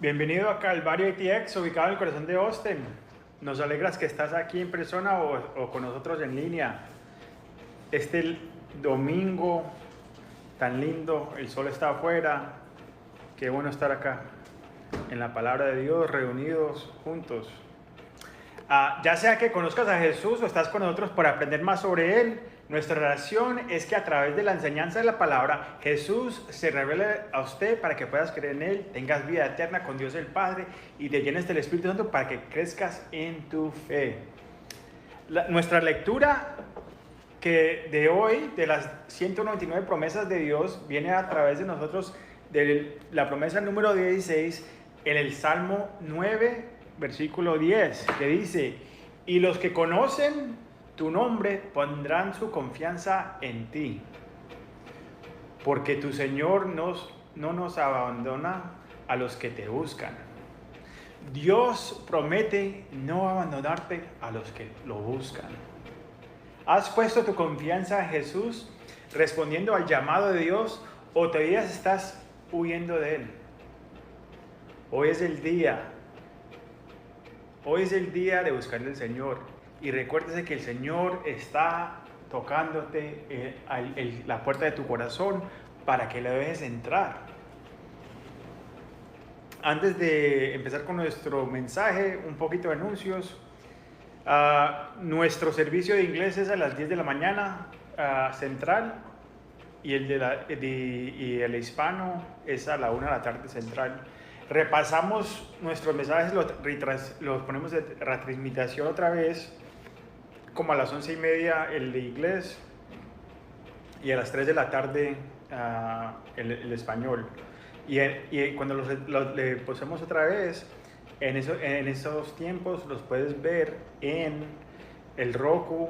Bienvenido a Calvario ATX, ubicado en el corazón de Austin. Nos alegras que estás aquí en persona o con nosotros en línea. Este domingo tan lindo, el sol está afuera. Qué bueno estar acá en la palabra de Dios, reunidos juntos. Ya sea que conozcas a Jesús o estás con nosotros para aprender más sobre Él, nuestra oración es que a través de la enseñanza de la palabra, Jesús se revele a usted para que puedas creer en Él, tengas vida eterna con Dios el Padre y te llenes del Espíritu Santo para que crezcas en tu fe. Nuestra lectura de hoy, de las 199 promesas de Dios, viene a través de nosotros de la promesa número 16 en el Salmo 9, versículo 10, que dice: y los que conocen tu nombre pondrán su confianza en ti, porque tu Señor no nos abandona a los que te buscan. Dios promete no abandonarte a los que lo buscan. ¿Has puesto tu confianza en Jesús respondiendo al llamado de Dios o todavía estás huyendo de Él? Hoy es el día de buscarle al Señor. Y recuérdese que el Señor está tocándote la puerta de tu corazón para que le dejes entrar. Antes de empezar con nuestro mensaje, un poquito de anuncios. Nuestro servicio de inglés es a las 10 de la mañana central y el hispano es a la 1 de la tarde central. Repasamos nuestros mensajes, los ponemos de retransmitación otra vez, como a las 11:30 el de inglés y a las 3 de la tarde el español. Y cuando le posemos otra vez, en esos tiempos los puedes ver en el Roku,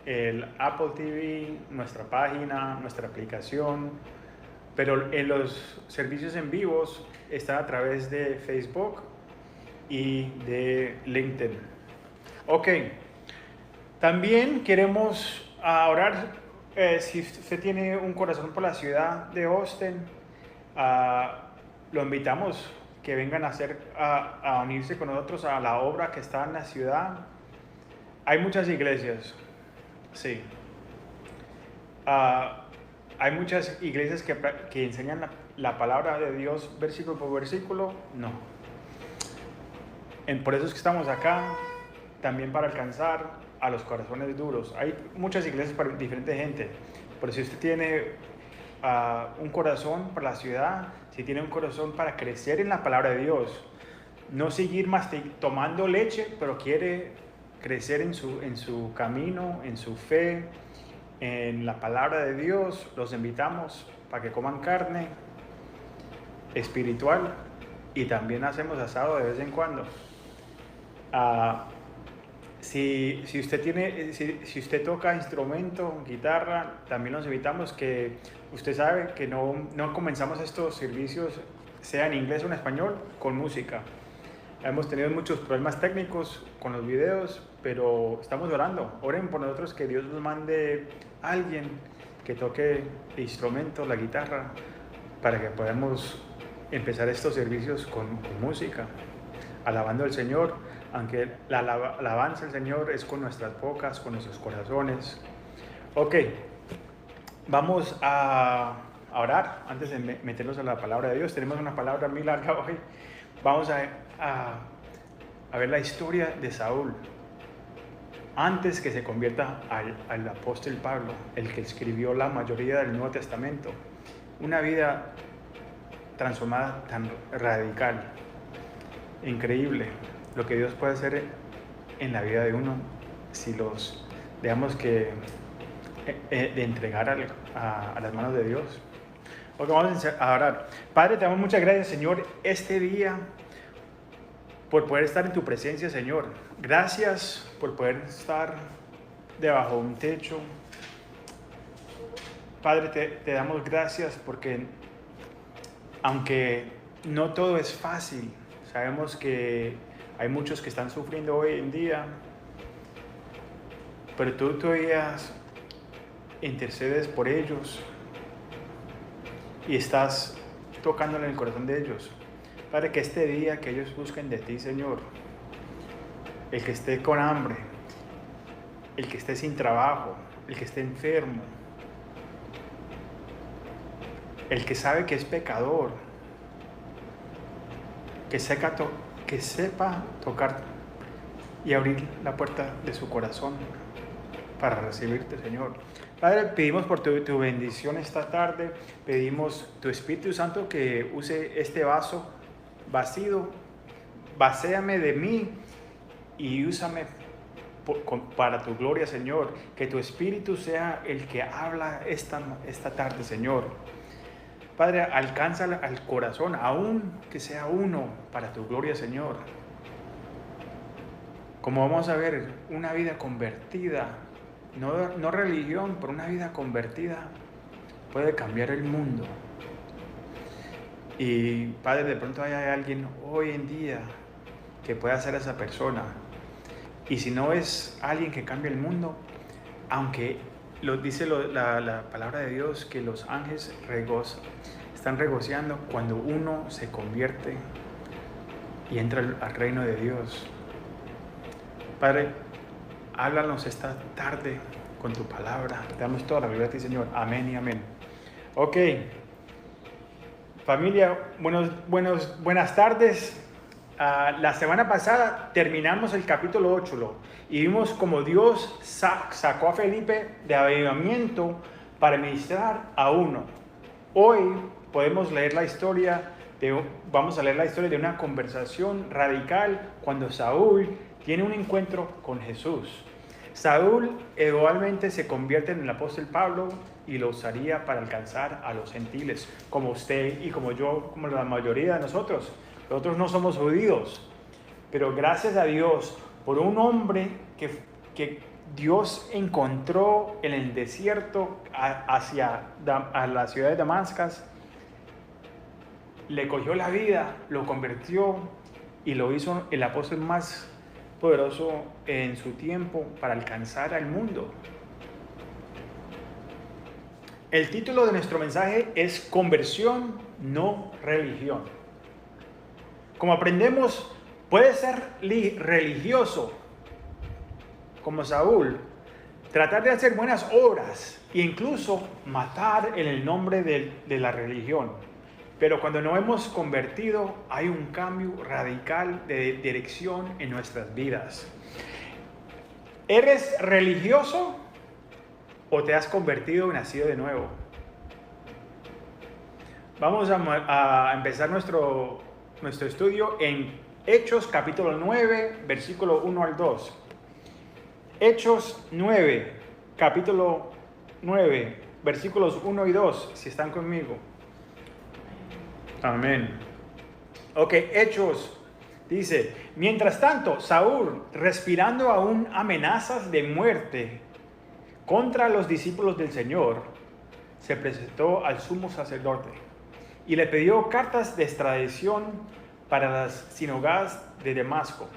el Apple TV, nuestra página, nuestra aplicación. Pero en los servicios en vivos está a través de Facebook y de LinkedIn. Ok. También queremos orar, si usted tiene un corazón por la ciudad de Austin, lo invitamos que vengan a unirse con nosotros a la obra que está en la ciudad. Hay muchas iglesias, sí. Hay muchas iglesias que enseñan la palabra de Dios versículo por versículo, no. Por eso es que estamos acá, también para alcanzar a los corazones duros. Hay muchas iglesias para diferente gente, pero si usted tiene un corazón para la ciudad, si tiene un corazón para crecer en la palabra de Dios, no seguir más tomando leche, pero quiere crecer en su camino, en su fe, en la palabra de Dios, los invitamos para que coman carne espiritual y también hacemos asado de vez en cuando. Si usted toca instrumento, guitarra, también los invitamos, que usted sabe que no comenzamos estos servicios, sea en inglés o en español, con música. Hemos tenido muchos problemas técnicos con los videos, pero estamos orando. Oren por nosotros, que Dios nos mande a alguien que toque el instrumento, la guitarra, para que podamos empezar estos servicios con música, alabando al Señor, aunque la alabanza al Señor es con nuestras bocas, con nuestros corazones. Ok, vamos a orar antes de meternos a la palabra de Dios. Tenemos una palabra muy larga hoy. Vamos a ver la historia de Saúl, antes que se convierta al apóstol Pablo, el que escribió la mayoría del Nuevo Testamento. Una vida transformada tan radical, increíble lo que Dios puede hacer en la vida de uno si los dejamos de entregar a las manos de Dios. Ok, vamos a orar. Padre, te damos muchas gracias, Señor, este día, por poder estar en tu presencia, Señor. Gracias por poder estar debajo de un techo. Padre, te damos gracias porque aunque no todo es fácil, sabemos que hay muchos que están sufriendo hoy en día, pero tú todavía intercedes por ellos y estás tocándole en el corazón de ellos. Padre, que este día que ellos busquen de ti, Señor, el que esté con hambre, el que esté sin trabajo, el que esté enfermo, el que sabe que es pecador, que sepa tocar y abrir la puerta de su corazón para recibirte, Señor. Padre, pedimos por tu bendición esta tarde, pedimos tu Espíritu Santo que use este vaso vacío, vacéame de mí y úsame para tu gloria, Señor. Que tu Espíritu sea el que habla esta tarde, Señor. Padre, alcanza al corazón, aún que sea uno, para tu gloria, Señor. Como vamos a ver, una vida convertida, no religión, pero una vida convertida puede cambiar el mundo. Y Padre, de pronto hay alguien hoy en día que pueda ser esa persona. Y si no es alguien que cambie el mundo, aunque dice la palabra de Dios que los ángeles están regociando cuando uno se convierte y entra al reino de Dios. Padre, háblanos esta tarde con tu palabra. Te damos toda la gloria a ti, Señor. Amén y amén. Ok. Familia, buenas tardes. La semana pasada terminamos el capítulo 8 y vimos como Dios sacó a Felipe de avivamiento para ministrar a uno. Hoy vamos a leer la historia de una conversación radical cuando Saúl tiene un encuentro con Jesús. Saúl eventualmente se convierte en el apóstol Pablo y lo usaría para alcanzar a los gentiles, como usted y como yo, como la mayoría de nosotros. Nosotros no somos judíos, pero gracias a Dios por un hombre que Dios encontró en el desierto hacia la ciudad de Damasco, le cogió la vida, lo convirtió y lo hizo el apóstol más poderoso en su tiempo para alcanzar al mundo. El título de nuestro mensaje es Conversión, no religión. Como aprendemos, puede ser religioso, como Saúl, tratar de hacer buenas obras e incluso matar en el nombre de la religión. Pero cuando nos hemos convertido, hay un cambio radical de dirección en nuestras vidas. ¿Eres religioso o te has convertido y nacido de nuevo? Vamos a empezar nuestro estudio en Hechos capítulo 9, versículo 1 al 2. Hechos 9, capítulo 9, versículos 1 y 2, si están conmigo. Amén. Ok, Hechos dice: mientras tanto, Saúl, respirando aún amenazas de muerte contra los discípulos del Señor, se presentó al sumo sacerdote y le pidió cartas de extradición para las sinagogas de Damasco.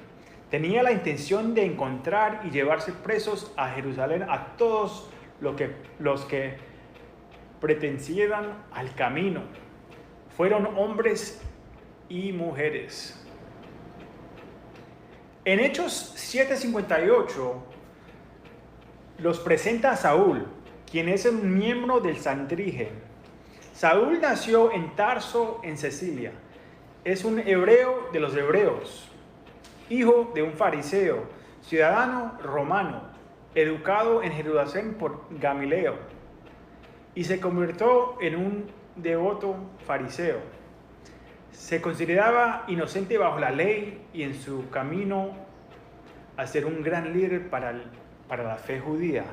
Tenía la intención de encontrar y llevarse presos a Jerusalén a todos los que pertenecieran al camino. Fueron hombres y mujeres. En Hechos 7:58 los presenta a Saúl, quien es un miembro del Sanedrín. Saúl nació en Tarso, en Cilicia. Es un hebreo de los hebreos, hijo de un fariseo, ciudadano romano, educado en Jerusalén por Gamaliel, y se convirtió en un devoto fariseo. Se consideraba inocente bajo la ley y en su camino a ser un gran líder para la fe judía.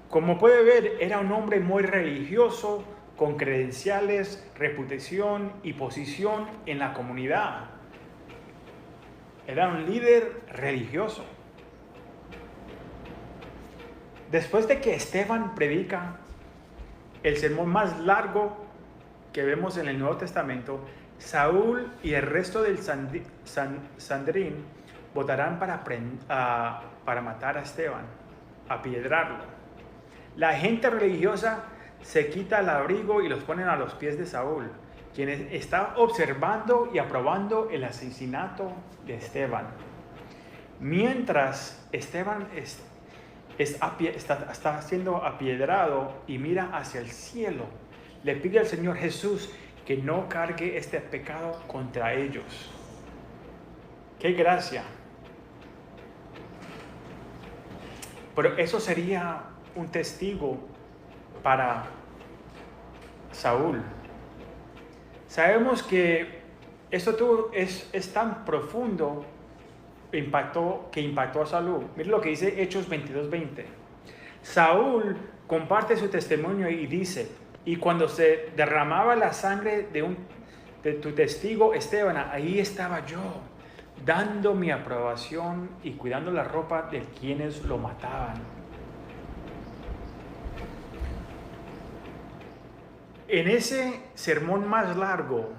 Como puede ver, era un hombre muy religioso, con credenciales, reputación y posición en la comunidad. Era un líder religioso. Después de que Esteban predica el sermón más largo que vemos en el Nuevo Testamento, Saúl y el resto del Sanedrín votarán para matar a Esteban, apedrearlo. La gente religiosa se quita el abrigo y los ponen a los pies de Saúl, quien está observando y aprobando el asesinato de Esteban. Mientras Esteban está siendo apiedrado y mira hacia el cielo, le pide al Señor Jesús que no cargue este pecado contra ellos. ¡Qué gracia! Pero eso sería un testigo para Saúl. Sabemos que esto es tan profundo que impactó a Saúl. Mire lo que dice Hechos 22:20. Saúl comparte su testimonio y dice: y cuando se derramaba la sangre de tu testigo Esteban, ahí estaba yo, dando mi aprobación y cuidando la ropa de quienes lo mataban. En ese sermón más largo,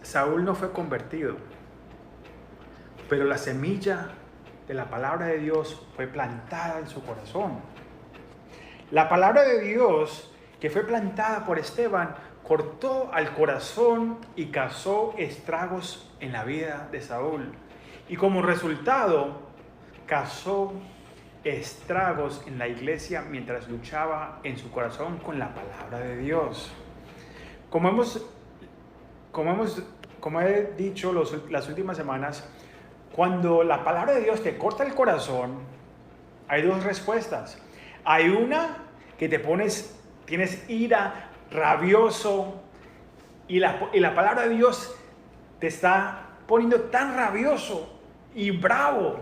Saúl no fue convertido, pero la semilla de la palabra de Dios fue plantada en su corazón. La palabra de Dios que fue plantada por Esteban cortó al corazón y causó estragos en la vida de Saúl. Y como resultado, causó estragos en la iglesia mientras luchaba en su corazón con la palabra de Dios. Como he dicho las últimas semanas, cuando la palabra de Dios te corta el corazón, hay dos respuestas. Hay una que tienes ira, rabioso, y la palabra de Dios te está poniendo tan rabioso y bravo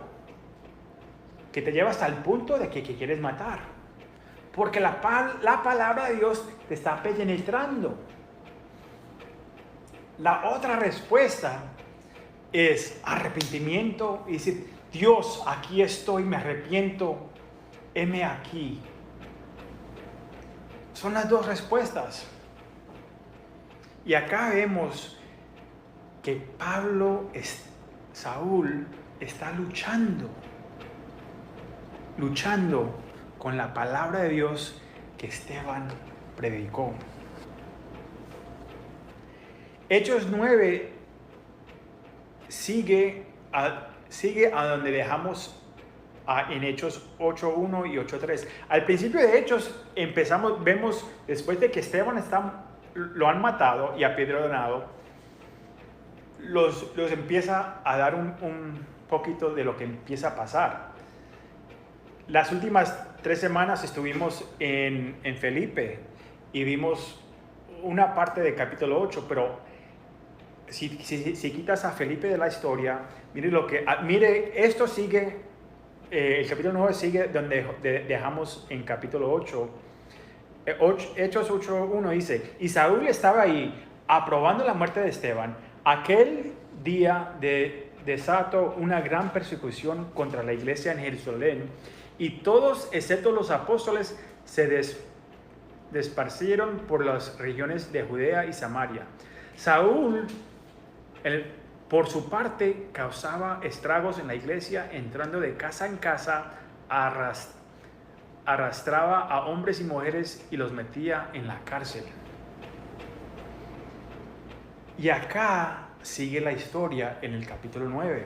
que te lleva hasta el punto de que quieres matar. Porque la palabra de Dios te está penetrando. La otra respuesta es arrepentimiento y decir: Dios, aquí estoy, me arrepiento, heme aquí. Son las dos respuestas. Y acá vemos que Saúl está luchando con la palabra de Dios que Esteban predicó. Hechos 9 sigue a donde dejamos en Hechos 8.1 y 8.3. Al principio de Hechos vemos, después de que Esteban lo han matado y apedreado, los empieza a dar un poquito de lo que empieza a pasar. Las últimas 3 semanas estuvimos en Felipe y vimos una parte del capítulo 8, pero si quitas a Felipe de la historia, mire, esto sigue, el capítulo 9 sigue donde dejamos en capítulo 8. Hechos 8.1 dice: y Saúl estaba ahí aprobando la muerte de Esteban. Aquel día desató una gran persecución contra la iglesia en Jerusalén, y todos, excepto los apóstoles, se desparcieron por las regiones de Judea y Samaria. Saúl, por su parte, causaba estragos en la iglesia, entrando de casa en casa, arrastraba a hombres y mujeres y los metía en la cárcel. Y acá sigue la historia en el capítulo 9,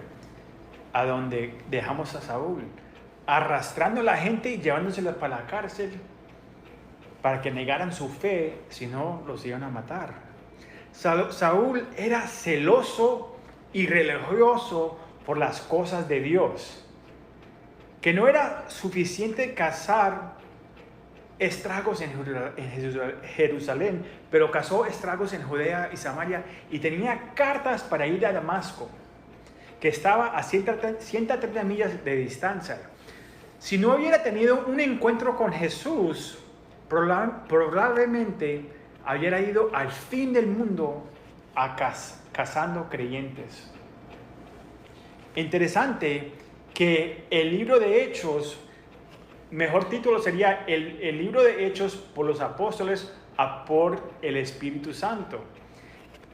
a donde dejamos a Saúl, arrastrando a la gente y llevándoselos para la cárcel para que negaran su fe, si no los iban a matar. Saúl era celoso y religioso por las cosas de Dios, que no era suficiente causar estragos en Jerusalén, pero causó estragos en Judea y Samaria, y tenía cartas para ir a Damasco, que estaba a 130 millas de distancia. Si no hubiera tenido un encuentro con Jesús, probablemente hubiera ido al fin del mundo cazando creyentes. Interesante que el libro de Hechos, mejor título sería el libro de Hechos por los apóstoles por el Espíritu Santo,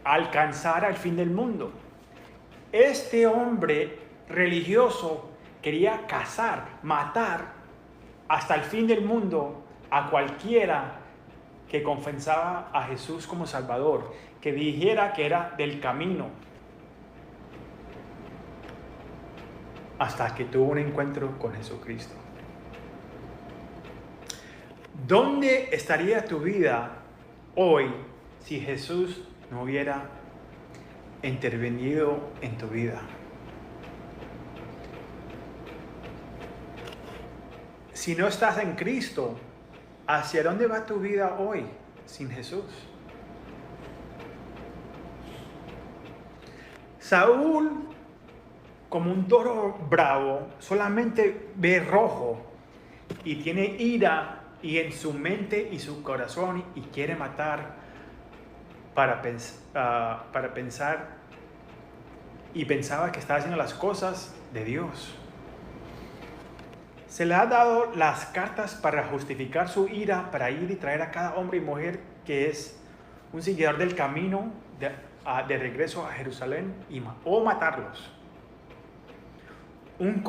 alcanzar al fin del mundo. Este hombre religioso quería cazar, matar hasta el fin del mundo a cualquiera que confesaba a Jesús como Salvador, que dijera que era del camino, hasta que tuvo un encuentro con Jesucristo. ¿Dónde estaría tu vida hoy si Jesús no hubiera intervenido en tu vida? Si no estás en Cristo, ¿hacia dónde va tu vida hoy sin Jesús? Saúl, como un toro bravo, solamente ve rojo y tiene ira y en su mente y su corazón y quiere matar para pensar y pensaba que estaba haciendo las cosas de Dios. Se le ha dado las cartas para justificar su ira, para ir y traer a cada hombre y mujer que es un seguidor del camino de regreso a Jerusalén o matarlos. Un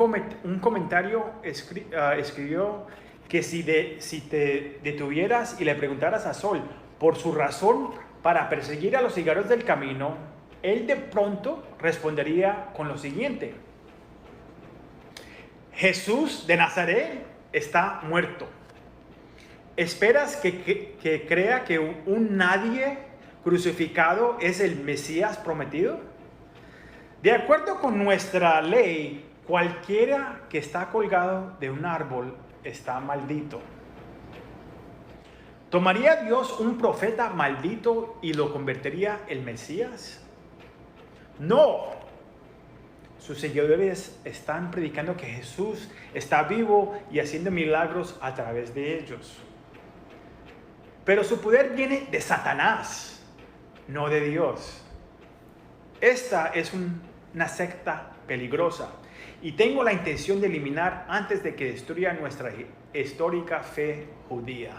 comentario escribió que si te detuvieras y le preguntaras a Saúl por su razón para perseguir a los seguidores del camino, él de pronto respondería con lo siguiente: Jesús de Nazaret está muerto. ¿Esperas que crea que un nadie crucificado es el Mesías prometido? De acuerdo con nuestra ley, cualquiera que está colgado de un árbol está maldito. ¿Tomaría Dios un profeta maldito y lo convertiría en Mesías? No. Sus seguidores están predicando que Jesús está vivo y haciendo milagros a través de ellos. Pero su poder viene de Satanás, no de Dios. Esta es una secta peligrosa y tengo la intención de eliminar antes de que destruya nuestra histórica fe judía.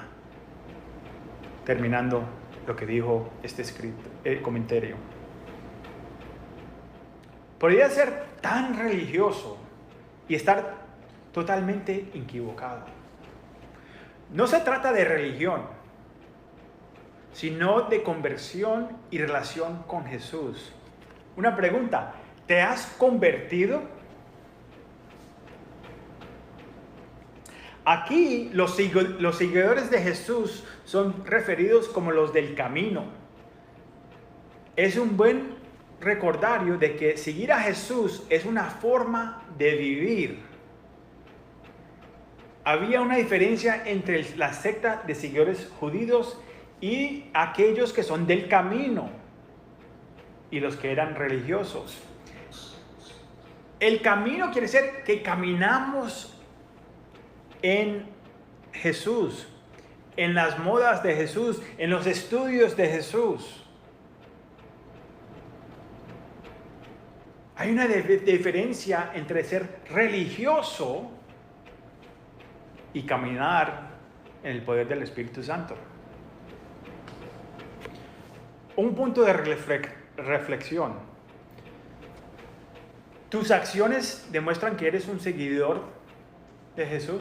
Terminando lo que dijo este comentario. Podría ser tan religioso y estar totalmente equivocado. No se trata de religión, sino de conversión y relación con Jesús. Una pregunta: ¿te has convertido? Aquí los seguidores de Jesús son referidos como los del camino. Es un buen recordario de que seguir a Jesús es una forma de vivir. Había una diferencia entre la secta de seguidores judíos y aquellos que son del camino y los que eran religiosos. El camino quiere decir que caminamos en Jesús, en las modas de Jesús, en los estudios de Jesús. Hay una diferencia entre ser religioso y caminar en el poder del Espíritu Santo. Un punto de reflexión. ¿Tus acciones demuestran que eres un seguidor de Jesús?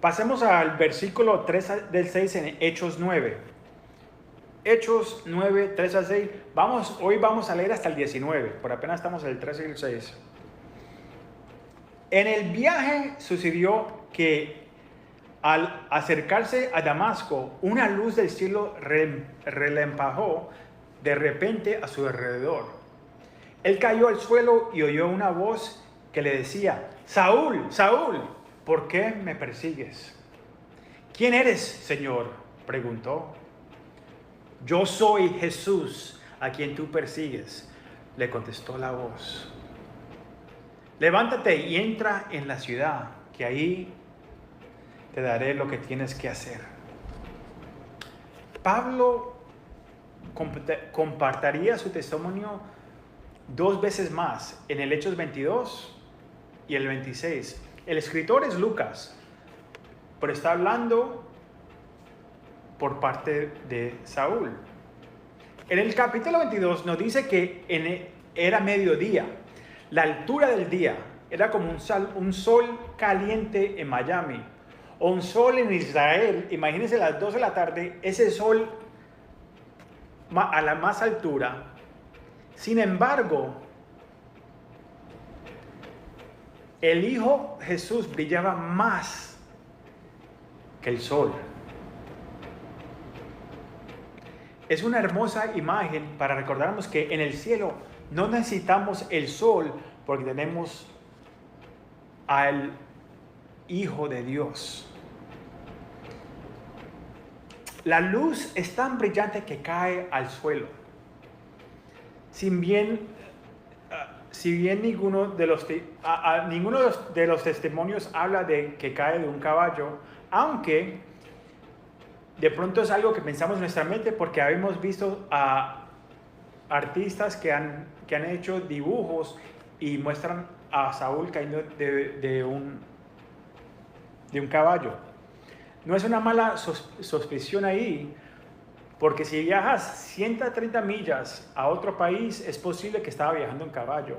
Pasemos al versículo 3 del 6 en Hechos 9. Hechos 9, 3 al 6. Hoy vamos a leer hasta el 19, por apenas estamos en el 3 y el 6. En el viaje sucedió que al acercarse a Damasco, una luz del cielo relampagueó de repente a su alrededor. Él cayó al suelo y oyó una voz que le decía: Saúl, Saúl, ¿por qué me persigues? ¿Quién eres, Señor?, preguntó. Yo soy Jesús, a quien tú persigues, le contestó la voz. Levántate y entra en la ciudad, que ahí te daré lo que tienes que hacer. Pablo compartiría su testimonio 2 veces más, en el Hechos 22 y el 26. El escritor es Lucas, pero está hablando por parte de Saúl. En el capítulo 22 nos dice que era mediodía. La altura del día era como un sol caliente en Miami, o un sol en Israel, imagínense las 2 de la tarde, ese sol a la más altura. Sin embargo, el Hijo Jesús brillaba más que el sol. Es una hermosa imagen para recordarnos que en el cielo no necesitamos el sol porque tenemos al Hijo de Dios. La luz es tan brillante que cae al suelo. Si bien ninguno de los testimonios habla de que cae de un caballo, aunque de pronto es algo que pensamos en nuestra mente porque habíamos visto a artistas que han hecho dibujos y muestran a Saúl cayendo de un caballo. No es una mala sospecha ahí, porque si viajas 130 millas a otro país, es posible que estaba viajando en caballo.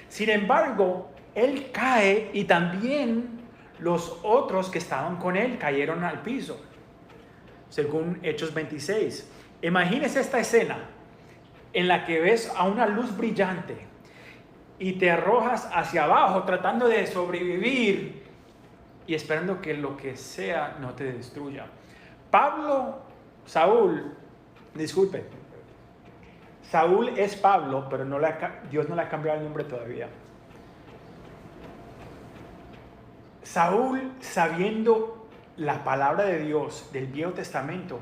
Sin embargo, él cae y también los otros que estaban con él cayeron al piso, según Hechos 26. Imagínese esta escena en la que ves a una luz brillante y te arrojas hacia abajo tratando de sobrevivir y esperando que lo que sea no te destruya. Saúl es Pablo, pero Dios no le ha cambiado el nombre todavía. Saúl, sabiendo la palabra de Dios del Viejo Testamento,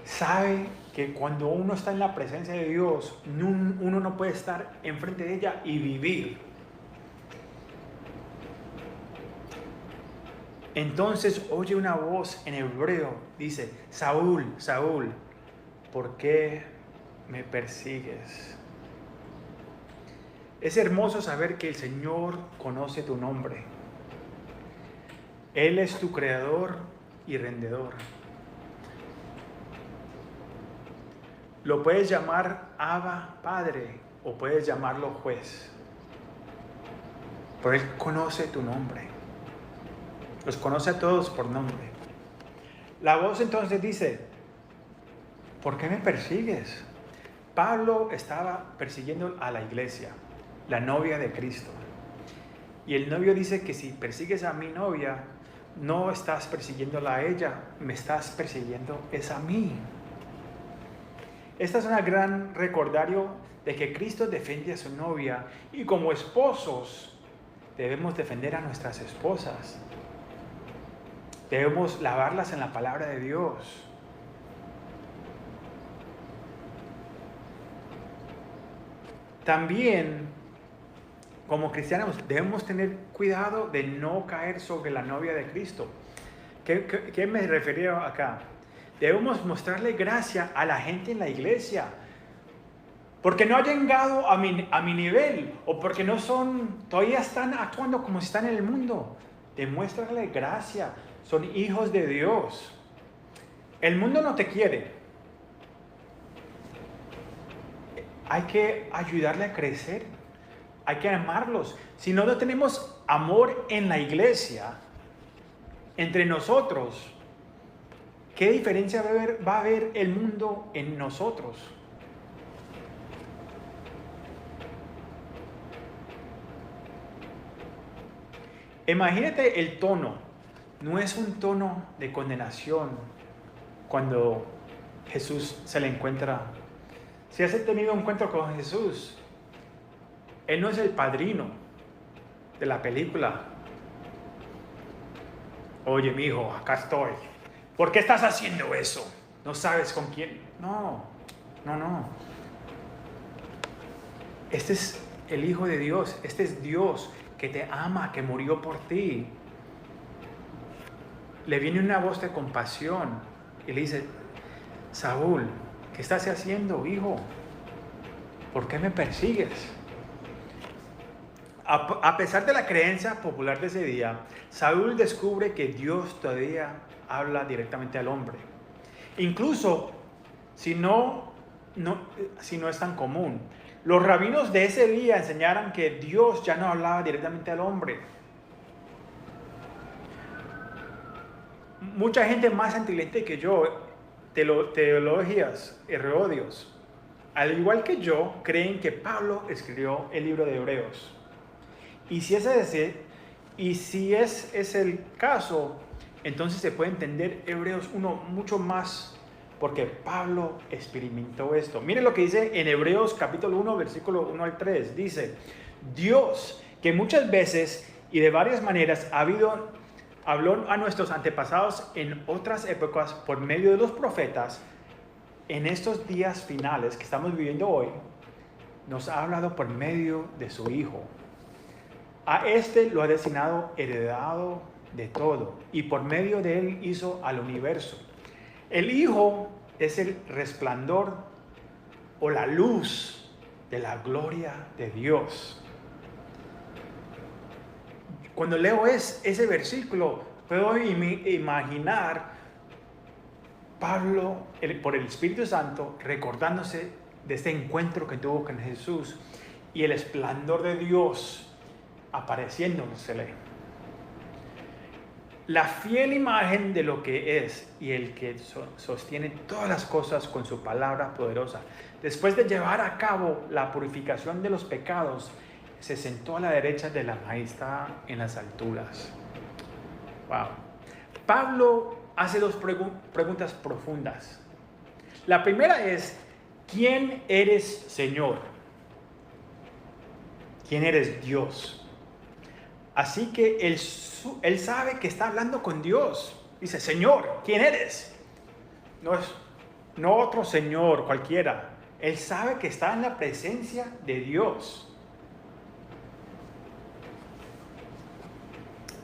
sabe que cuando uno está en la presencia de Dios, uno no puede estar enfrente de ella y vivir. Entonces oye una voz en hebreo, dice: Saúl, Saúl, ¿por qué me persigues? Es hermoso saber que el Señor conoce tu nombre. Él es tu creador y redentor. Lo puedes llamar Abba, Padre, o puedes llamarlo Juez. Pero Él conoce tu nombre. Los conoce a todos por nombre. La voz entonces dice: ¿por qué me persigues? Pablo estaba persiguiendo a la iglesia, la novia de Cristo. Y el novio dice que si persigues a mi novia, no estás persiguiéndola a ella, me estás persiguiendo es a mí. Esta es una gran recordario de que Cristo defiende a su novia y como esposos debemos defender a nuestras esposas. Debemos lavarlas en la palabra de Dios. También, como cristianos, debemos tener cuidado de no caer sobre la novia de Cristo. ¿Qué me refiero acá? Debemos mostrarle gracia a la gente en la iglesia, porque no ha llegado a mi nivel, o porque todavía están actuando como si están en el mundo. Demuéstrale gracia, son hijos de Dios. El mundo no te quiere. Hay que ayudarle a crecer, hay que amarlos. Si no tenemos amor en la iglesia, entre nosotros, ¿qué diferencia va a haber el mundo en nosotros? Imagínate el tono. No es un tono de condenación cuando Jesús se le encuentra. Si has tenido un encuentro con Jesús, Él no es el padrino de la película. Oye, mijo, acá estoy. ¿Por qué estás haciendo eso? ¿No sabes con quién? No. Este es el Hijo de Dios. Este es Dios que te ama, que murió por ti. Le viene una voz de compasión y le dice: Saúl, ¿qué estás haciendo, hijo? ¿Por qué me persigues? A pesar de la creencia popular de ese día, Saúl descubre que Dios todavía habla directamente al hombre. Incluso si no es tan común. Los rabinos de ese día enseñaron que Dios ya no hablaba directamente al hombre. mucha gente más inteligente que yo, teologías, Herodios, al igual que yo, creen que Pablo escribió el libro de Hebreos. Y si es el caso, entonces se puede entender Hebreos 1 mucho más, porque Pablo experimentó esto. Miren lo que dice en Hebreos capítulo 1, versículo 1 al 3. Dice, Dios, que muchas veces y de varias maneras habló a nuestros antepasados en otras épocas por medio de los profetas, en estos días finales que estamos viviendo hoy, nos ha hablado por medio de su Hijo. A este lo ha destinado heredado de todo, y por medio de él hizo al universo. El Hijo es el resplandor o la luz de la gloria de Dios. Cuando leo ese versículo, puedo imaginar Pablo, por el Espíritu Santo, recordándose de este encuentro que tuvo con Jesús y el esplendor de Dios apareciéndosele. La fiel imagen de lo que es y el que sostiene todas las cosas con su palabra poderosa. Después de llevar a cabo la purificación de los pecados, se sentó a la derecha de la majestad en las alturas. Wow. Pablo hace dos preguntas profundas. La primera es, ¿quién eres, Señor? ¿Quién eres, Dios? Así que él sabe que está hablando con Dios. Dice, Señor, ¿quién eres? No otro Señor cualquiera. Él sabe que está en la presencia de Dios.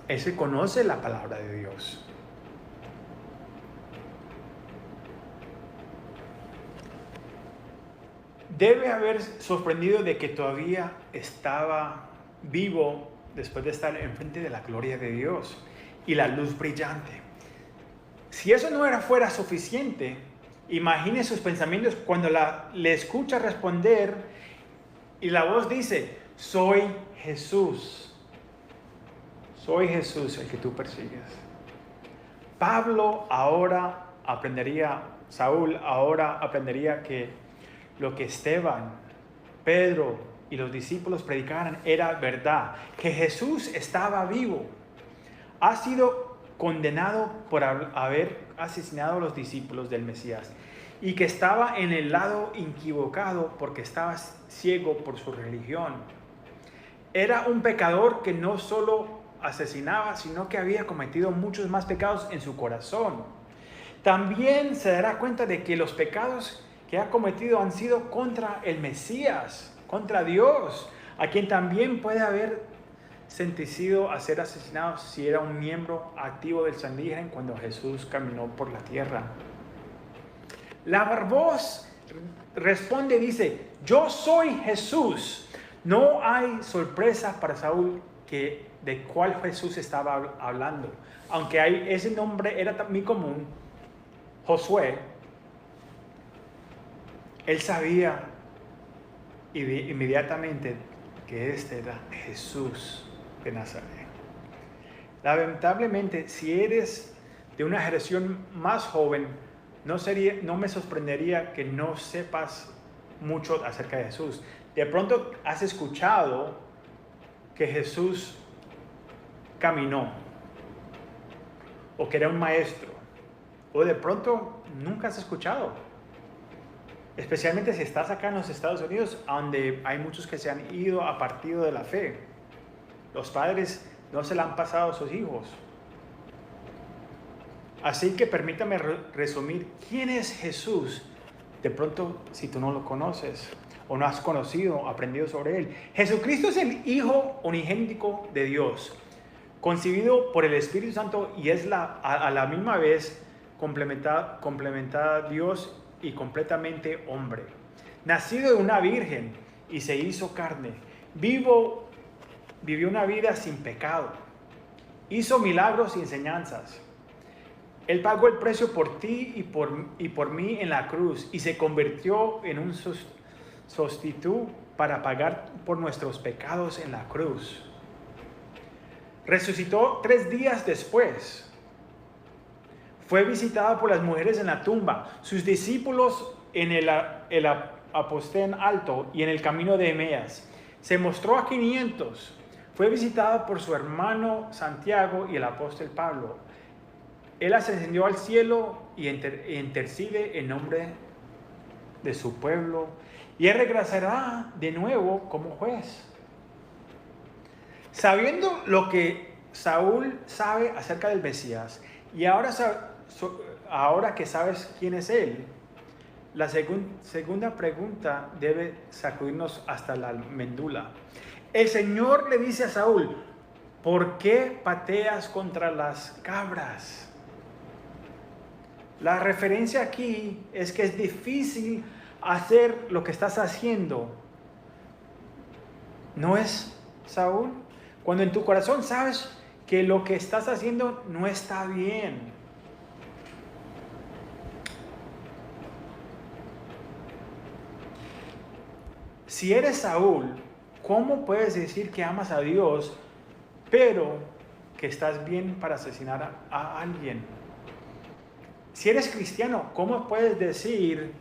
Él se conoce la palabra de Dios. Debe haber sorprendido de que todavía estaba vivo después de estar enfrente de la gloria de Dios y la luz brillante. Si eso no fuera suficiente, imagine sus pensamientos cuando le escucha responder y la voz dice, soy Jesús el que tú persigues. Saúl ahora aprendería que lo que Esteban, Pedro y los discípulos predicaban era verdad, que Jesús estaba vivo. Ha sido condenado por haber asesinado a los discípulos del Mesías y que estaba en el lado equivocado porque estaba ciego por su religión. Era un pecador que no solo asesinaba, sino que había cometido muchos más pecados en su corazón. También se dará cuenta de que los pecados que ha cometido han sido contra el Mesías, contra Dios, a quien también puede haber sentenciado a ser asesinado si era un miembro activo del Sanedrín cuando Jesús caminó por la tierra. La voz responde, dice, yo soy Jesús. No hay sorpresa para Saúl de cuál Jesús estaba hablando. Aunque ese nombre era muy común, Josué, él sabía inmediatamente que este era Jesús de Nazaret. Lamentablemente, si eres de una generación más joven, no me sorprendería que no sepas mucho acerca de Jesús. De pronto has escuchado que Jesús caminó, o que era un maestro, o de pronto nunca has escuchado. Especialmente si estás acá en los Estados Unidos, donde hay muchos que se han ido a partido de la fe. Los padres no se la han pasado a sus hijos. Así que permítame resumir quién es Jesús. De pronto, si tú no lo conoces o no has conocido, aprendido sobre él. Jesucristo es el Hijo unigénito de Dios, concebido por el Espíritu Santo y es a la misma vez complementada Dios y completamente hombre. Nacido de una virgen y se hizo carne. Vivió una vida sin pecado. Hizo milagros y enseñanzas. Él pagó el precio por ti y por mí en la cruz y se convirtió en un sustituto para pagar por nuestros pecados en la cruz. Resucitó 3 días después. Fue visitado por las mujeres en la tumba, sus discípulos en el apostén alto y en el camino de Emeas. Se mostró a 500. Fue visitado por su hermano Santiago y el apóstol Pablo. Él ascendió al cielo y intercede en nombre de su pueblo. Y él regresará de nuevo como juez. Sabiendo lo que Saúl sabe acerca del Mesías, y ahora que sabes quién es él, la segunda pregunta debe sacudirnos hasta la médula. El Señor le dice a Saúl: ¿por qué pateas contra las cabras? La referencia aquí es que es difícil hacer lo que estás haciendo. ¿No es, Saúl? Cuando en tu corazón sabes que lo que estás haciendo no está bien. Si eres Saúl, ¿cómo puedes decir que amas a Dios, pero que estás bien para asesinar a alguien? Si eres cristiano, ¿cómo puedes decir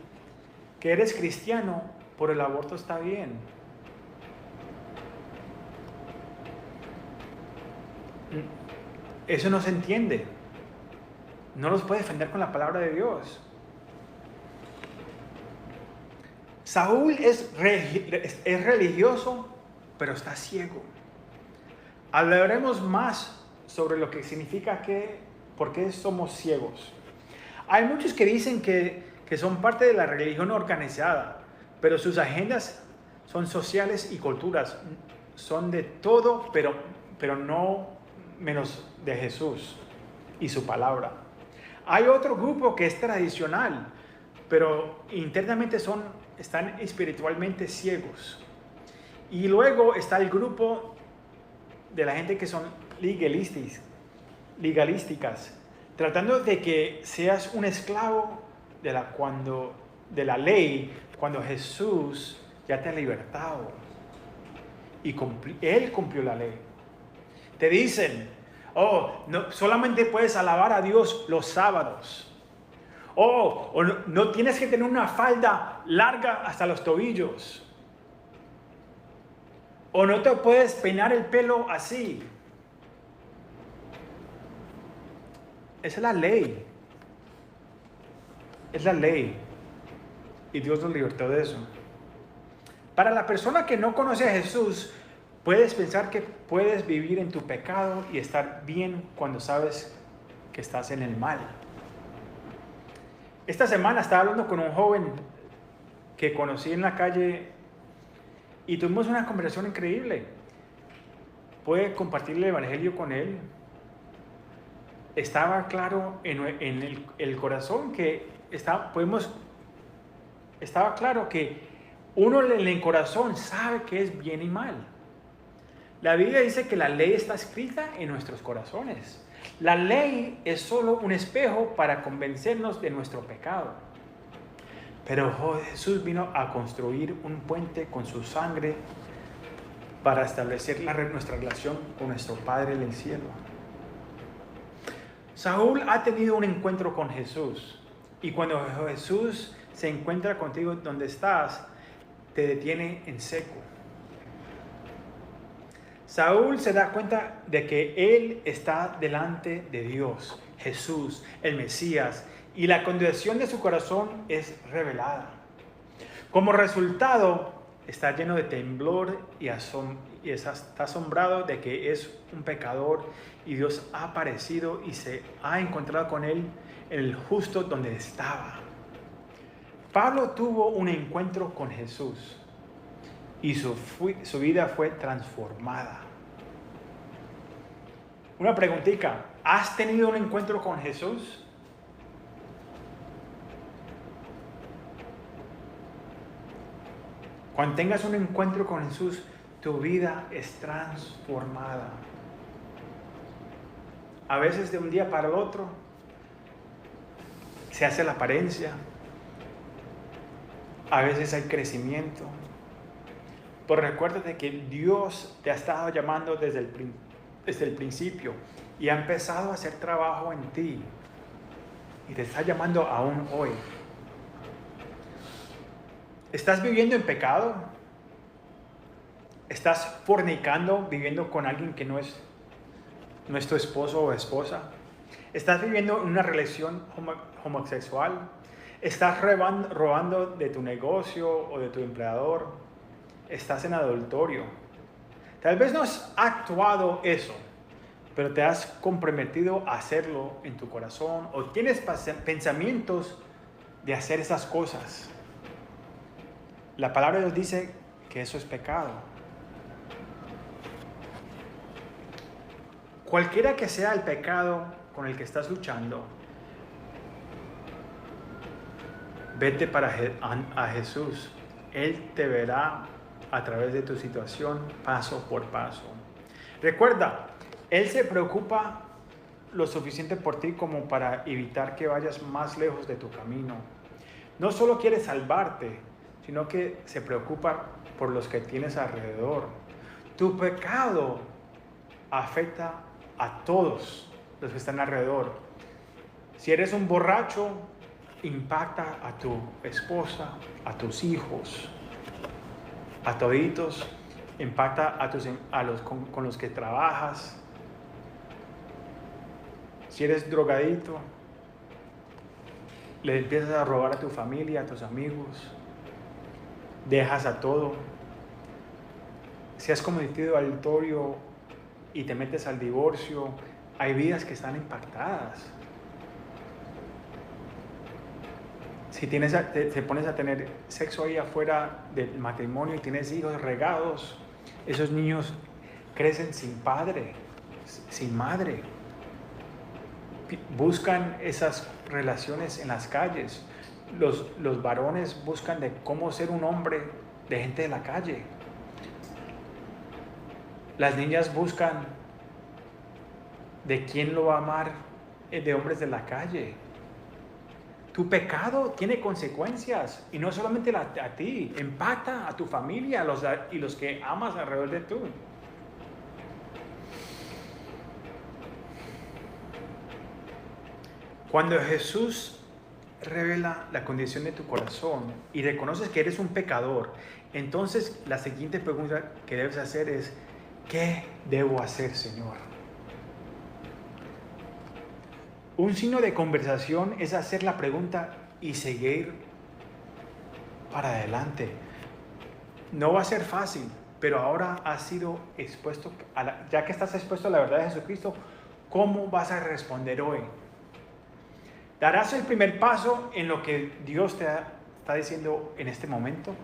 que eres cristiano, por el aborto está bien? Eso no se entiende. No los puede defender con la palabra de Dios. Saúl es religioso, pero está ciego. Hablaremos más sobre lo que significa por qué somos ciegos. Hay muchos que dicen que son parte de la religión organizada, pero sus agendas son sociales y culturas. Son de todo, pero no menos de Jesús y su palabra. Hay otro grupo que es tradicional, pero internamente están espiritualmente ciegos. Y luego está el grupo de la gente que son legalísticas, tratando de que seas un esclavo de la ley cuando Jesús ya te ha libertado y Él cumplió la ley. Te dicen: no, solamente puedes alabar a Dios los sábados. O no tienes que tener una falda larga hasta los tobillos. O no te puedes peinar el pelo así. Esa es la ley. Es la ley. Y Dios nos libertó de eso. Para la persona que no conoce a Jesús, puedes pensar que puedes vivir en tu pecado y estar bien cuando sabes que estás en el mal. Esta semana estaba hablando con un joven que conocí en la calle y tuvimos una conversación increíble. Pude compartir el evangelio con él. Estaba claro en el corazón que estaba claro que uno en el corazón sabe que es bien y mal. La Biblia dice que la ley está escrita en nuestros corazones. La ley es solo un espejo para convencernos de nuestro pecado. Pero Jesús vino a construir un puente con su sangre para establecer nuestra relación con nuestro Padre en el cielo. Saúl ha tenido un encuentro con Jesús. Y cuando Jesús se encuentra contigo donde estás, te detiene en seco. Saúl se da cuenta de que él está delante de Dios, Jesús, el Mesías, y la condición de su corazón es revelada. Como resultado, está lleno de temblor y está asombrado de que es un pecador y Dios ha aparecido y se ha encontrado con él en el justo donde estaba. Pablo tuvo un encuentro con Jesús y su vida fue transformada. Una preguntita: ¿has tenido un encuentro con Jesús? Cuando tengas un encuentro con Jesús, tu vida es transformada. A veces de un día para el otro se hace la apariencia. A veces hay crecimiento. Pero recuérdate que Dios te ha estado llamando desde el principio y ha empezado a hacer trabajo en ti. y te está llamando aún hoy. ¿Estás viviendo en pecado? ¿Estás fornicando, viviendo con alguien que no es tu esposo o esposa? ¿Estás viviendo en una relación homosexual? ¿Estás robando de tu negocio o de tu empleador? ¿Estás en adulterio? Tal vez no has actuado eso, pero te has comprometido a hacerlo en tu corazón o tienes pensamientos de hacer esas cosas. La palabra de Dios dice que eso es pecado. Cualquiera que sea el pecado con el que estás luchando, vete a Jesús. Él te verá a través de tu situación paso por paso. Recuerda, Él se preocupa lo suficiente por ti como para evitar que vayas más lejos de tu camino. No solo quiere salvarte, sino que se preocupa por los que tienes alrededor. Tu pecado afecta a todos los que están alrededor. Si eres un borracho, impacta a tu esposa, a tus hijos, a toditos, impacta a los con los que trabajas. Si eres drogadito, le empiezas a robar a tu familia, a tus amigos, dejas a todo. Si has cometido adulterio y te metes al divorcio, hay vidas que están impactadas. Si te pones a tener sexo ahí afuera del matrimonio y tienes hijos regados, esos niños crecen sin padre, sin madre. Buscan esas relaciones en las calles. Los varones buscan de cómo ser un hombre de gente de la calle. Las niñas buscan de quién lo va a amar, de hombres de la calle. Tu pecado tiene consecuencias y no solamente a ti, impacta a tu familia y los que amas alrededor de tú. Cuando Jesús revela la condición de tu corazón y reconoces que eres un pecador, entonces la siguiente pregunta que debes hacer es: ¿qué debo hacer, Señor? Un signo de conversación es hacer la pregunta y seguir para adelante. No va a ser fácil, pero ahora has sido expuesto, ya que estás expuesto a la verdad de Jesucristo, ¿cómo vas a responder hoy? ¿Darás el primer paso en lo que Dios te está diciendo en este momento?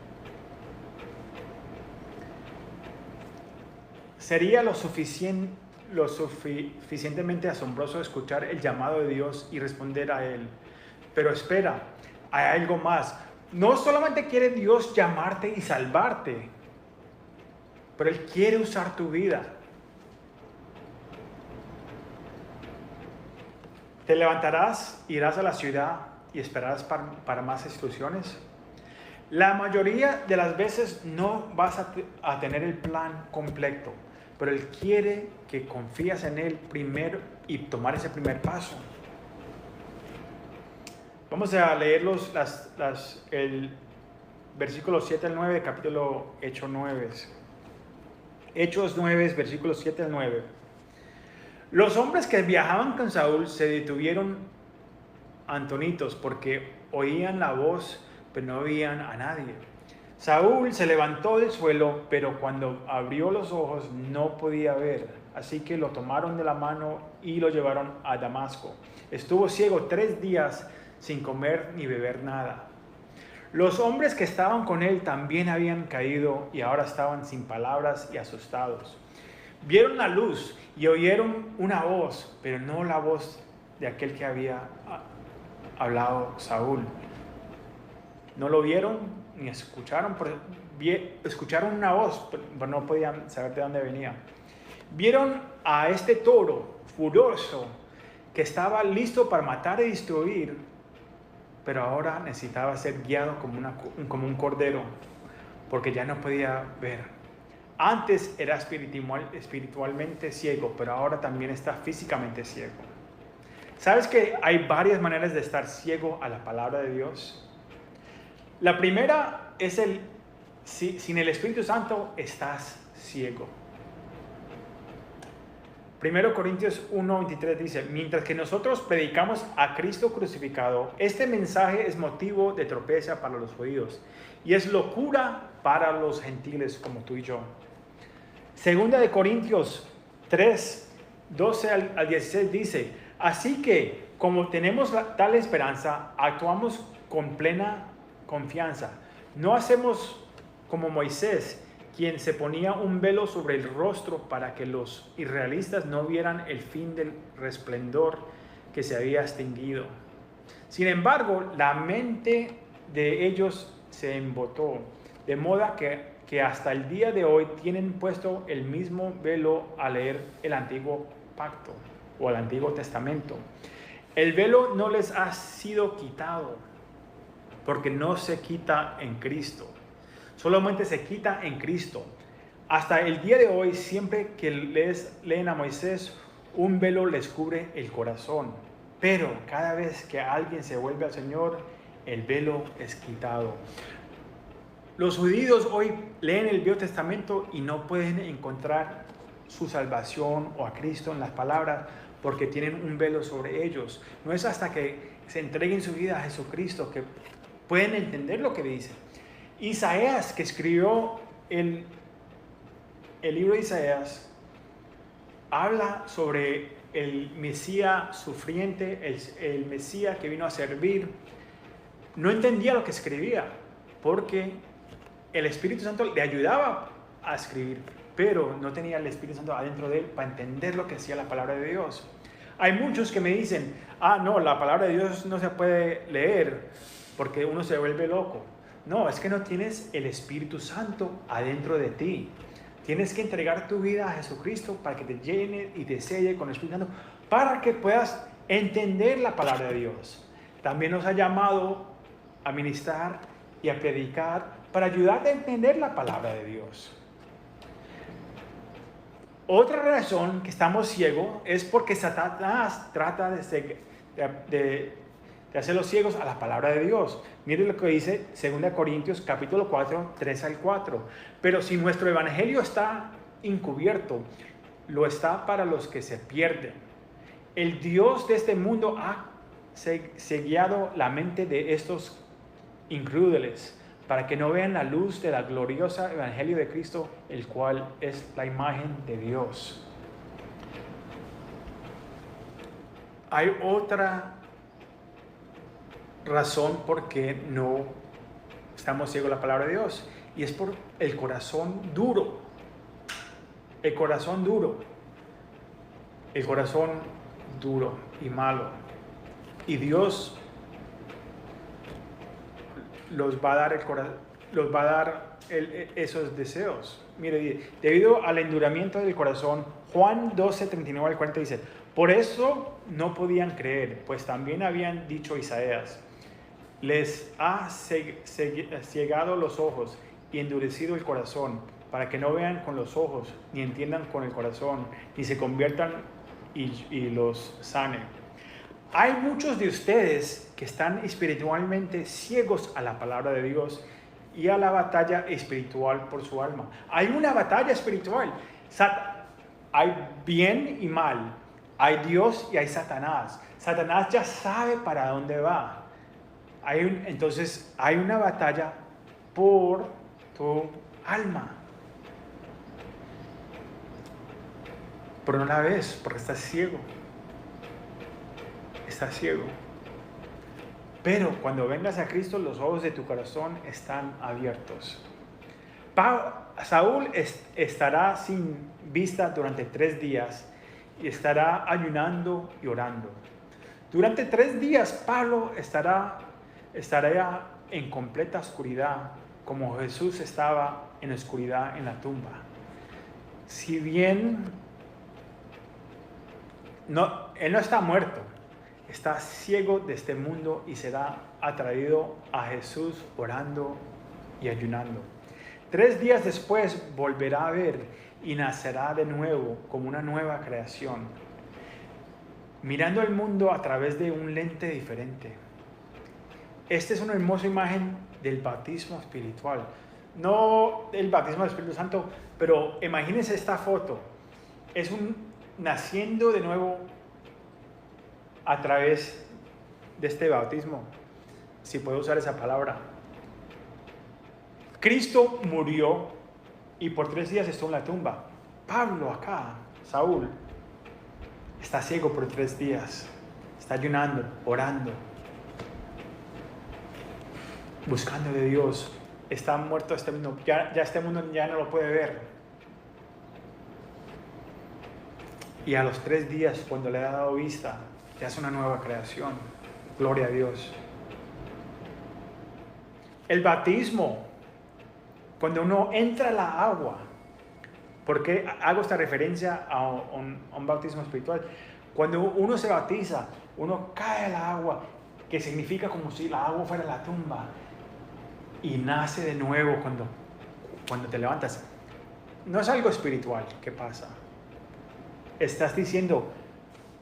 ¿Sería lo suficientemente asombroso escuchar el llamado de Dios y responder a Él? Pero espera, hay algo más. No solamente quiere Dios llamarte y salvarte, pero Él quiere usar tu vida. ¿Te levantarás, irás a la ciudad y esperarás para más instrucciones? La mayoría de las veces no vas a tener el plan completo, pero Él quiere que confíes en Él primero y tomar ese primer paso. Vamos a leer el versículo 7 al 9 de capítulo Hechos 9. Hechos 9, versículos 7 al 9. Los hombres que viajaban con Saúl se detuvieron atonitos porque oían la voz, pero no veían a nadie. Saúl se levantó del suelo, pero cuando abrió los ojos no podía ver. Así que lo tomaron de la mano y lo llevaron a Damasco. Estuvo ciego 3 días sin comer ni beber nada. Los hombres que estaban con él también habían caído y ahora estaban sin palabras y asustados. Vieron la luz y oyeron una voz, pero no la voz de aquel que había hablado Saúl. No lo vieron ni escucharon, escucharon una voz, pero no podían saber de dónde venía. Vieron a este toro furioso que estaba listo para matar y destruir, pero ahora necesitaba ser guiado como un cordero, porque ya no podía ver. Antes era espiritualmente ciego, pero ahora también está físicamente ciego. ¿Sabes que hay varias maneras de estar ciego a la palabra de Dios? La primera es sin el Espíritu Santo estás ciego. 1 Corintios 1:23 dice, mientras que nosotros predicamos a Cristo crucificado, este mensaje es motivo de tropeza para los judíos y es locura para los gentiles como tú y yo. 2 Corintios 3:12 al 16 dice, así que como tenemos tal esperanza, actuamos con plena confianza. No hacemos como Moisés, quien se ponía un velo sobre el rostro para que los israelitas no vieran el fin del resplandor que se había extinguido. Sin embargo, la mente de ellos se embotó, de modo que hasta el día de hoy tienen puesto el mismo velo al leer el Antiguo Pacto o el Antiguo Testamento. El velo no les ha sido quitado, porque no se quita en Cristo. Solamente se quita en Cristo. Hasta el día de hoy, siempre que leen a Moisés, un velo les cubre el corazón. Pero cada vez que alguien se vuelve al Señor, el velo es quitado. Los judíos hoy leen el Viejo Testamento y no pueden encontrar su salvación o a Cristo en las palabras porque tienen un velo sobre ellos. No es hasta que se entreguen su vida a Jesucristo que pueden entender lo que dice. Isaías, que escribió el libro de Isaías, habla sobre el Mesías sufriente, el Mesías que vino a servir. No entendía lo que escribía porque el Espíritu Santo le ayudaba a escribir, pero no tenía el Espíritu Santo adentro de él para entender lo que decía la palabra de Dios. Hay muchos que me dicen, no, la palabra de Dios no se puede leer porque uno se vuelve loco. No, es que no tienes el Espíritu Santo adentro de ti. Tienes que entregar tu vida a Jesucristo para que te llene y te selle con el Espíritu Santo, para que puedas entender la palabra de Dios. También nos ha llamado a ministrar y a predicar para ayudarte a entender la palabra de Dios. Otra razón que estamos ciegos es porque Satanás trata de hacerlos ciegos a la palabra de Dios. Mire lo que dice 2 Corintios capítulo 4, 3 al 4. Pero si nuestro evangelio está encubierto, lo está para los que se pierden. El Dios de este mundo ha cegado la mente de estos incrédulos para que no vean la luz de la gloriosa evangelio de Cristo, el cual es la imagen de Dios. Hay otra razón por qué no estamos ciegos a la palabra de Dios, y es por el corazón duro. El corazón duro. El corazón duro y malo. Y Dios los va a dar esos deseos. Mire, debido al enduramiento del corazón, Juan 12, 39 al 40 dice, por eso no podían creer, pues también habían dicho Isaías, les ha cegado los ojos y endurecido el corazón, para que no vean con los ojos, ni entiendan con el corazón, ni se conviertan y los sane. Hay muchos de ustedes que están espiritualmente ciegos a la palabra de Dios y a la batalla espiritual por su alma. Hay una batalla espiritual. Hay bien y mal. Hay Dios y hay Satanás. Satanás ya sabe para dónde va. Entonces hay una batalla por tu alma. Pero no la ves porque estás ciego. Estás ciego. Pero cuando vengas a Cristo, los ojos de tu corazón están abiertos. Saúl estará sin vista durante 3 días y estará ayunando y orando. Durante 3 días, Pablo estará en completa oscuridad, como Jesús estaba en oscuridad en la tumba. Si bien él no está muerto, está ciego de este mundo y será atraído a Jesús orando y ayunando. 3 días después volverá a ver y nacerá de nuevo como una nueva creación. mirando el mundo a través de un lente diferente. Esta es una hermosa imagen del bautismo espiritual. No el bautismo del Espíritu Santo, pero imagínense esta foto. Es un naciendo de nuevo a través de este bautismo, si puedo usar esa palabra. Cristo murió y por 3 días estuvo en la tumba. Pablo acá, Saúl, está ciego por 3 días. Está ayunando, orando, buscando de Dios. Está muerto este mundo. Ya este mundo ya no lo puede ver. Y a los 3 días, cuando le ha dado vista, ya es una nueva creación. Gloria a Dios. El bautismo, cuando uno entra a la agua, ¿por qué hago esta referencia a un bautismo espiritual? Cuando uno se bautiza, uno cae al agua, que significa como si la agua fuera la tumba, y nace de nuevo cuando te levantas. No es algo espiritual que pasa. Estás diciendo,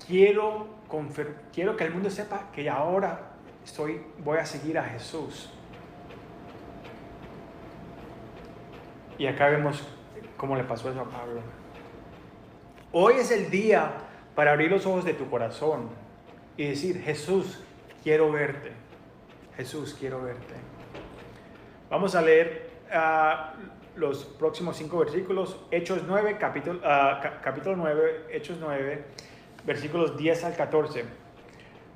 quiero que el mundo sepa que ahora voy a seguir a Jesús. Y acá vemos cómo le pasó eso a Pablo. Hoy es el día para abrir los ojos de tu corazón y decir, Jesús, quiero verte. Jesús, quiero verte. Vamos a leer los próximos 5 versículos. Hechos 9, capítulo 9, Hechos 9, versículos 10 al 14.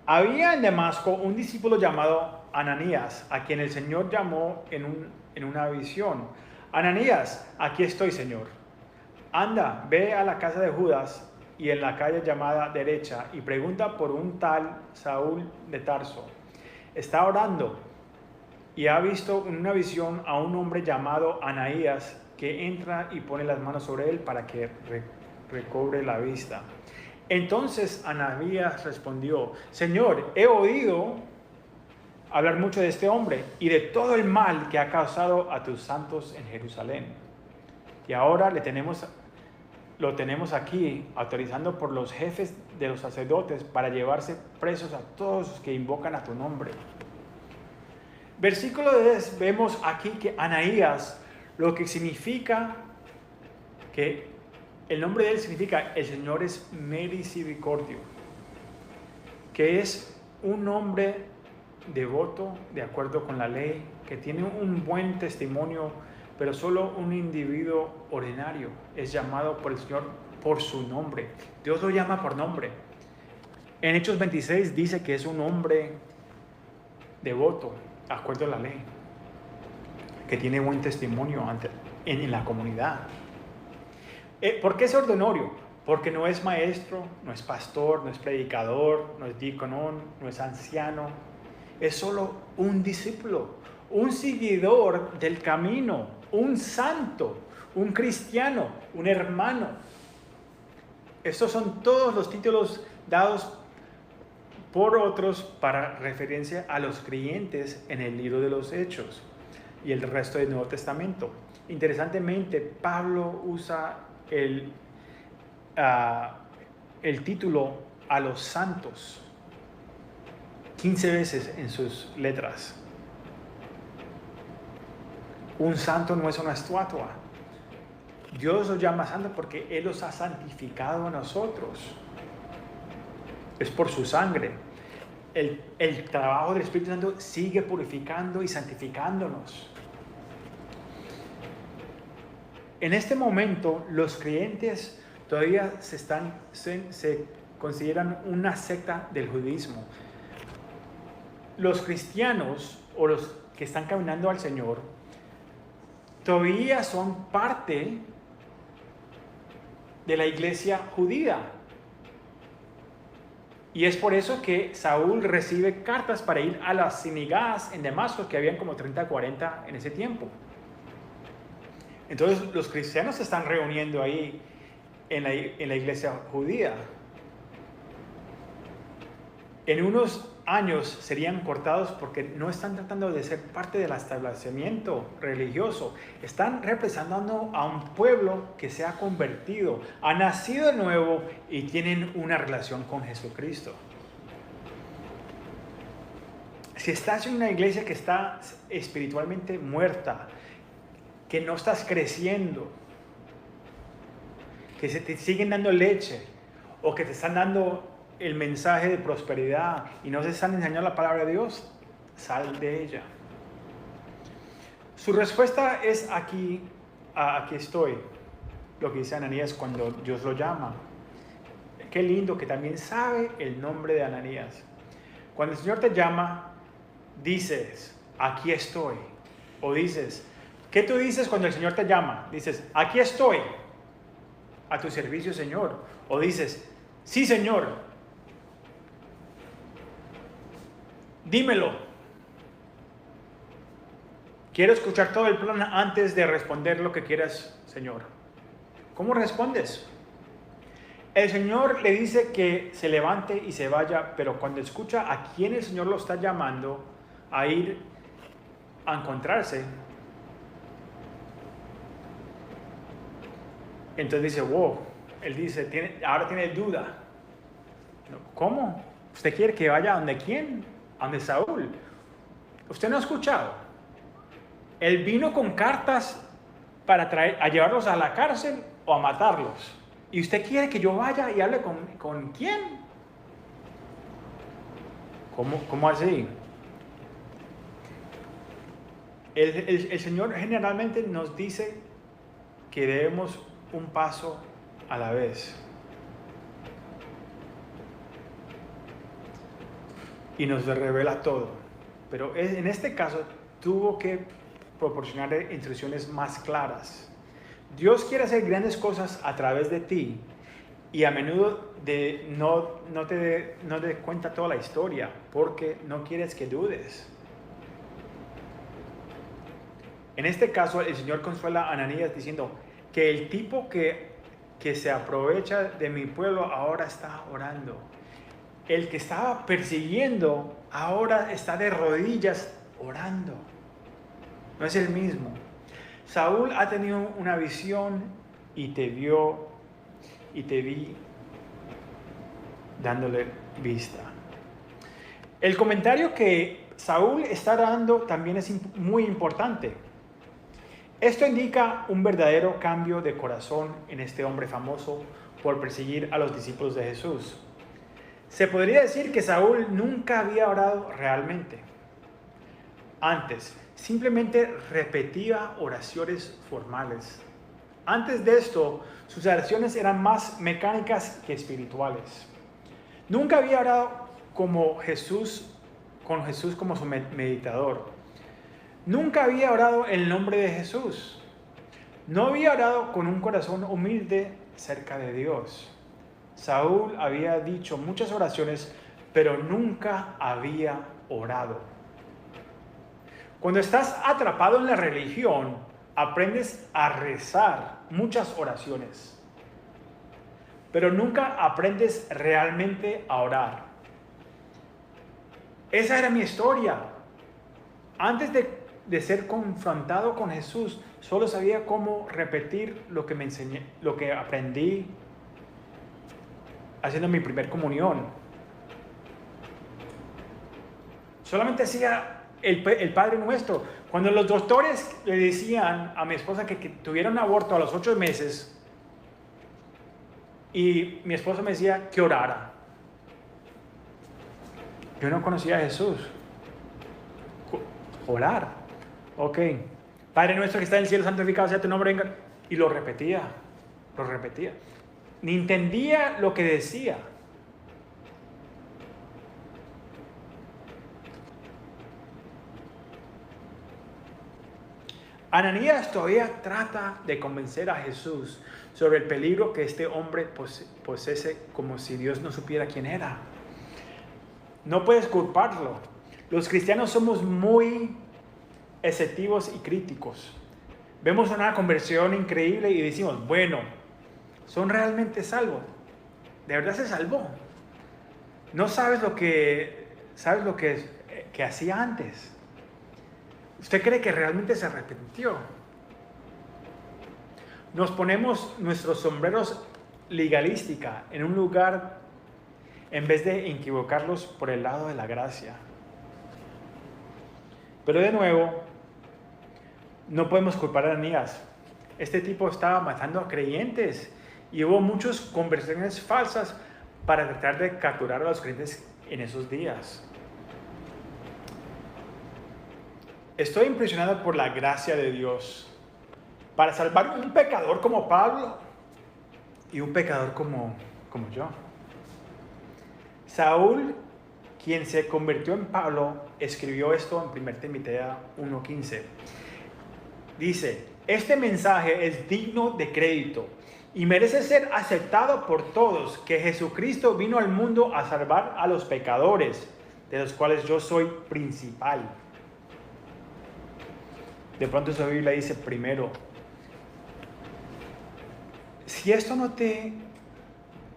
Había en Damasco un discípulo llamado Ananías, a quien el Señor llamó en una visión. Ananías, aquí estoy, Señor. Anda, ve a la casa de Judas y en la calle llamada derecha y pregunta por un tal Saúl de Tarso. Está orando y ha visto en una visión a un hombre llamado Ananías que entra y pone las manos sobre él para que recobre la vista. Entonces Ananías respondió, Señor, he oído hablar mucho de este hombre y de todo el mal que ha causado a tus santos en Jerusalén. Y ahora lo tenemos aquí, autorizando por los jefes de los sacerdotes para llevarse presos a todos los que invocan a tu nombre. Versículo 10, vemos aquí que Ananías, lo que significa, que el nombre de él significa el Señor es misericordio, que es un hombre devoto, de acuerdo con la ley, que tiene un buen testimonio, pero solo un individuo ordinario es llamado por el Señor por su nombre. Dios lo llama por nombre. En Hechos 26 dice que es un hombre devoto, de acuerdo a la ley, que tiene buen testimonio en la comunidad. ¿Por qué es ordinario? Porque no es maestro, no es pastor, no es predicador, no es diácono, no es anciano. Es solo un discípulo, un seguidor del camino, un santo, un cristiano, un hermano. Estos son todos los títulos dados por otros para referencia a los creyentes en el libro de los Hechos y el resto del Nuevo Testamento. Interesantemente, Pablo usa el título a los santos 15 veces en sus letras. Un santo no es una estatua. Dios los llama santos porque Él los ha santificado a nosotros. Es por su sangre. El trabajo del Espíritu Santo sigue purificando y santificándonos. En este momento, los creyentes todavía se consideran una secta del judaísmo. Los cristianos o los que están caminando al Señor todavía son parte de la iglesia judía. Y es por eso que Saúl recibe cartas para ir a las sinagogas en Damasco, que habían como 30, 40 en ese tiempo. Entonces los cristianos se están reuniendo ahí en la iglesia judía. en unos años serían cortados porque no están tratando de ser parte del establecimiento religioso. Están representando a un pueblo que se ha convertido, ha nacido de nuevo y tienen una relación con Jesucristo. Si estás en una iglesia que está espiritualmente muerta, que no estás creciendo, que se te siguen dando leche o que te están dando el mensaje de prosperidad y no se están enseñando la palabra de Dios, sal de ella. Su respuesta es aquí estoy, lo que dice Ananías cuando Dios lo llama. Qué lindo que también sabe el nombre de Ananías. Cuando el Señor te llama, dices, aquí estoy. O dices, ¿qué tú dices cuando el Señor te llama? Dices, aquí estoy, a tu servicio, Señor. O dices, sí, Señor, dímelo. Quiero escuchar todo el plan antes de responder lo que quieras, Señor. ¿Cómo respondes? El Señor le dice que se levante y se vaya, pero cuando escucha a quién el Señor lo está llamando a ir a encontrarse, entonces dice, wow, él dice, ahora tiene duda. ¿Cómo? ¿Usted quiere que vaya a donde quién? A donde Saúl. ¿Usted no ha escuchado? Él vino con cartas para a llevarlos a la cárcel o a matarlos. ¿Y usted quiere que yo vaya y hable con quién? ¿Cómo así? El Señor generalmente nos dice que debemos un paso a la vez. Y nos revela todo. Pero en este caso tuvo que proporcionar instrucciones más claras. Dios quiere hacer grandes cosas a través de ti y a menudo no te cuenta toda la historia porque no quieres que dudes. En este caso el Señor consuela a Ananías diciendo que el tipo que se aprovecha de mi pueblo ahora está orando. El que estaba persiguiendo ahora está de rodillas orando. No es el mismo. Saúl ha tenido una visión y te vio y te vi dándole vista. El comentario que Saúl está dando también es muy importante. Esto indica un verdadero cambio de corazón en este hombre famoso por perseguir a los discípulos de Jesús. Se podría decir que Saúl nunca había orado realmente. Antes, simplemente repetía oraciones formales. Antes de esto, sus oraciones eran más mecánicas que espirituales. Nunca había orado con Jesús como su meditador. Nunca había orado en el nombre de Jesús. No había orado con un corazón humilde cerca de Dios. Saúl había dicho muchas oraciones, pero nunca había orado. Cuando estás atrapado en la religión, aprendes a rezar muchas oraciones, pero nunca aprendes realmente a orar. Esa era mi historia. Antes de ser confrontado con Jesús, solo sabía cómo repetir lo que me enseñé, lo que aprendí haciendo mi primer comunión. Solamente hacía el Padre Nuestro. Cuando los doctores le decían a mi esposa que tuviera un aborto a los 8 meses, y mi esposa me decía que orara. Yo no conocía a Jesús. Orar. Ok. Padre Nuestro que está en el cielo, santificado sea tu nombre. Venga. Y lo repetía. Ni entendía lo que decía. Ananías todavía trata de convencer a Jesús sobre el peligro que este hombre posee, como si Dios no supiera quién era. No puedes culparlo. Los cristianos somos muy escépticos y críticos. Vemos una conversión increíble y decimos, bueno, ¿son realmente salvos? ¿De verdad se salvó? No sabes lo que hacía antes. ¿Usted cree que realmente se arrepintió? Nos ponemos nuestros sombreros legalística en un lugar en vez de equivocarlos por el lado de la gracia. Pero de nuevo, no podemos culpar a Anías. Este tipo estaba matando a creyentes y hubo muchas conversaciones falsas para tratar de capturar a los creyentes en esos días. Estoy impresionado por la gracia de Dios para salvar un pecador como Pablo y un pecador como yo. Saúl, quien se convirtió en Pablo, escribió esto en 1 Timoteo 1:15. Dice, este mensaje es digno de crédito y merece ser aceptado por todos, que Jesucristo vino al mundo a salvar a los pecadores, de los cuales yo soy principal. De pronto esa Biblia dice primero. Si esto no te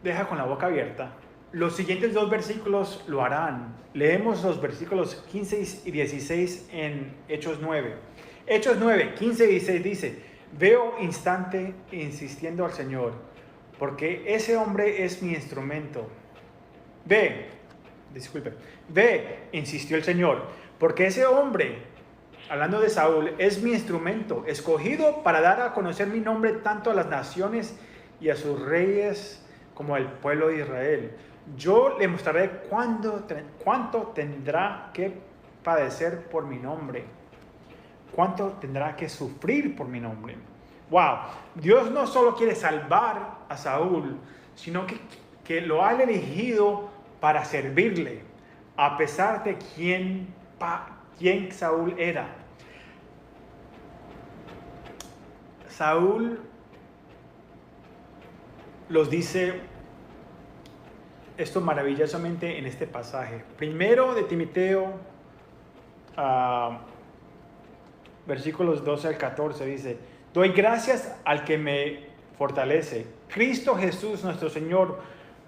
deja con la boca abierta, los siguientes 2 versículos lo harán. Leemos los versículos 15 y 16 en Hechos 9. Hechos 9, 15 y 16 dice, veo instante insistiendo al Señor, porque ese hombre es mi instrumento. Ve, insistió el Señor, porque ese hombre, hablando de Saúl, es mi instrumento, escogido para dar a conocer mi nombre tanto a las naciones y a sus reyes como al pueblo de Israel. Yo le mostraré cuánto tendrá que padecer por mi nombre, cuánto tendrá que sufrir por mi nombre. Wow, Dios no solo quiere salvar a Saúl, sino que lo ha elegido para servirle, a pesar de quién Saúl era. Saúl los dice esto maravillosamente en este pasaje. Primero de Timoteo, versículos 12 al 14 dice, doy gracias al que me fortalece, Cristo Jesús nuestro Señor,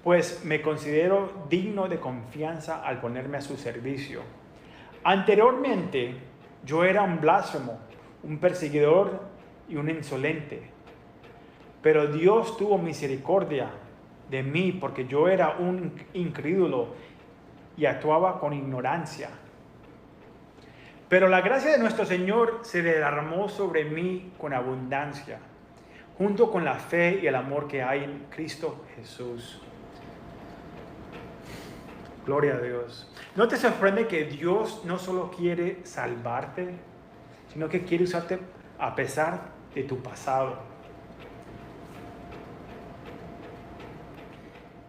pues me considero digno de confianza al ponerme a su servicio. Anteriormente yo era un blasfemo, un perseguidor y un insolente, pero Dios tuvo misericordia de mí porque yo era un incrédulo y actuaba con ignorancia. Pero la gracia de nuestro Señor se derramó sobre mí con abundancia, junto con la fe y el amor que hay en Cristo Jesús. Gloria a Dios. ¿No te sorprende que Dios no solo quiere salvarte, sino que quiere usarte a pesar de tu pasado?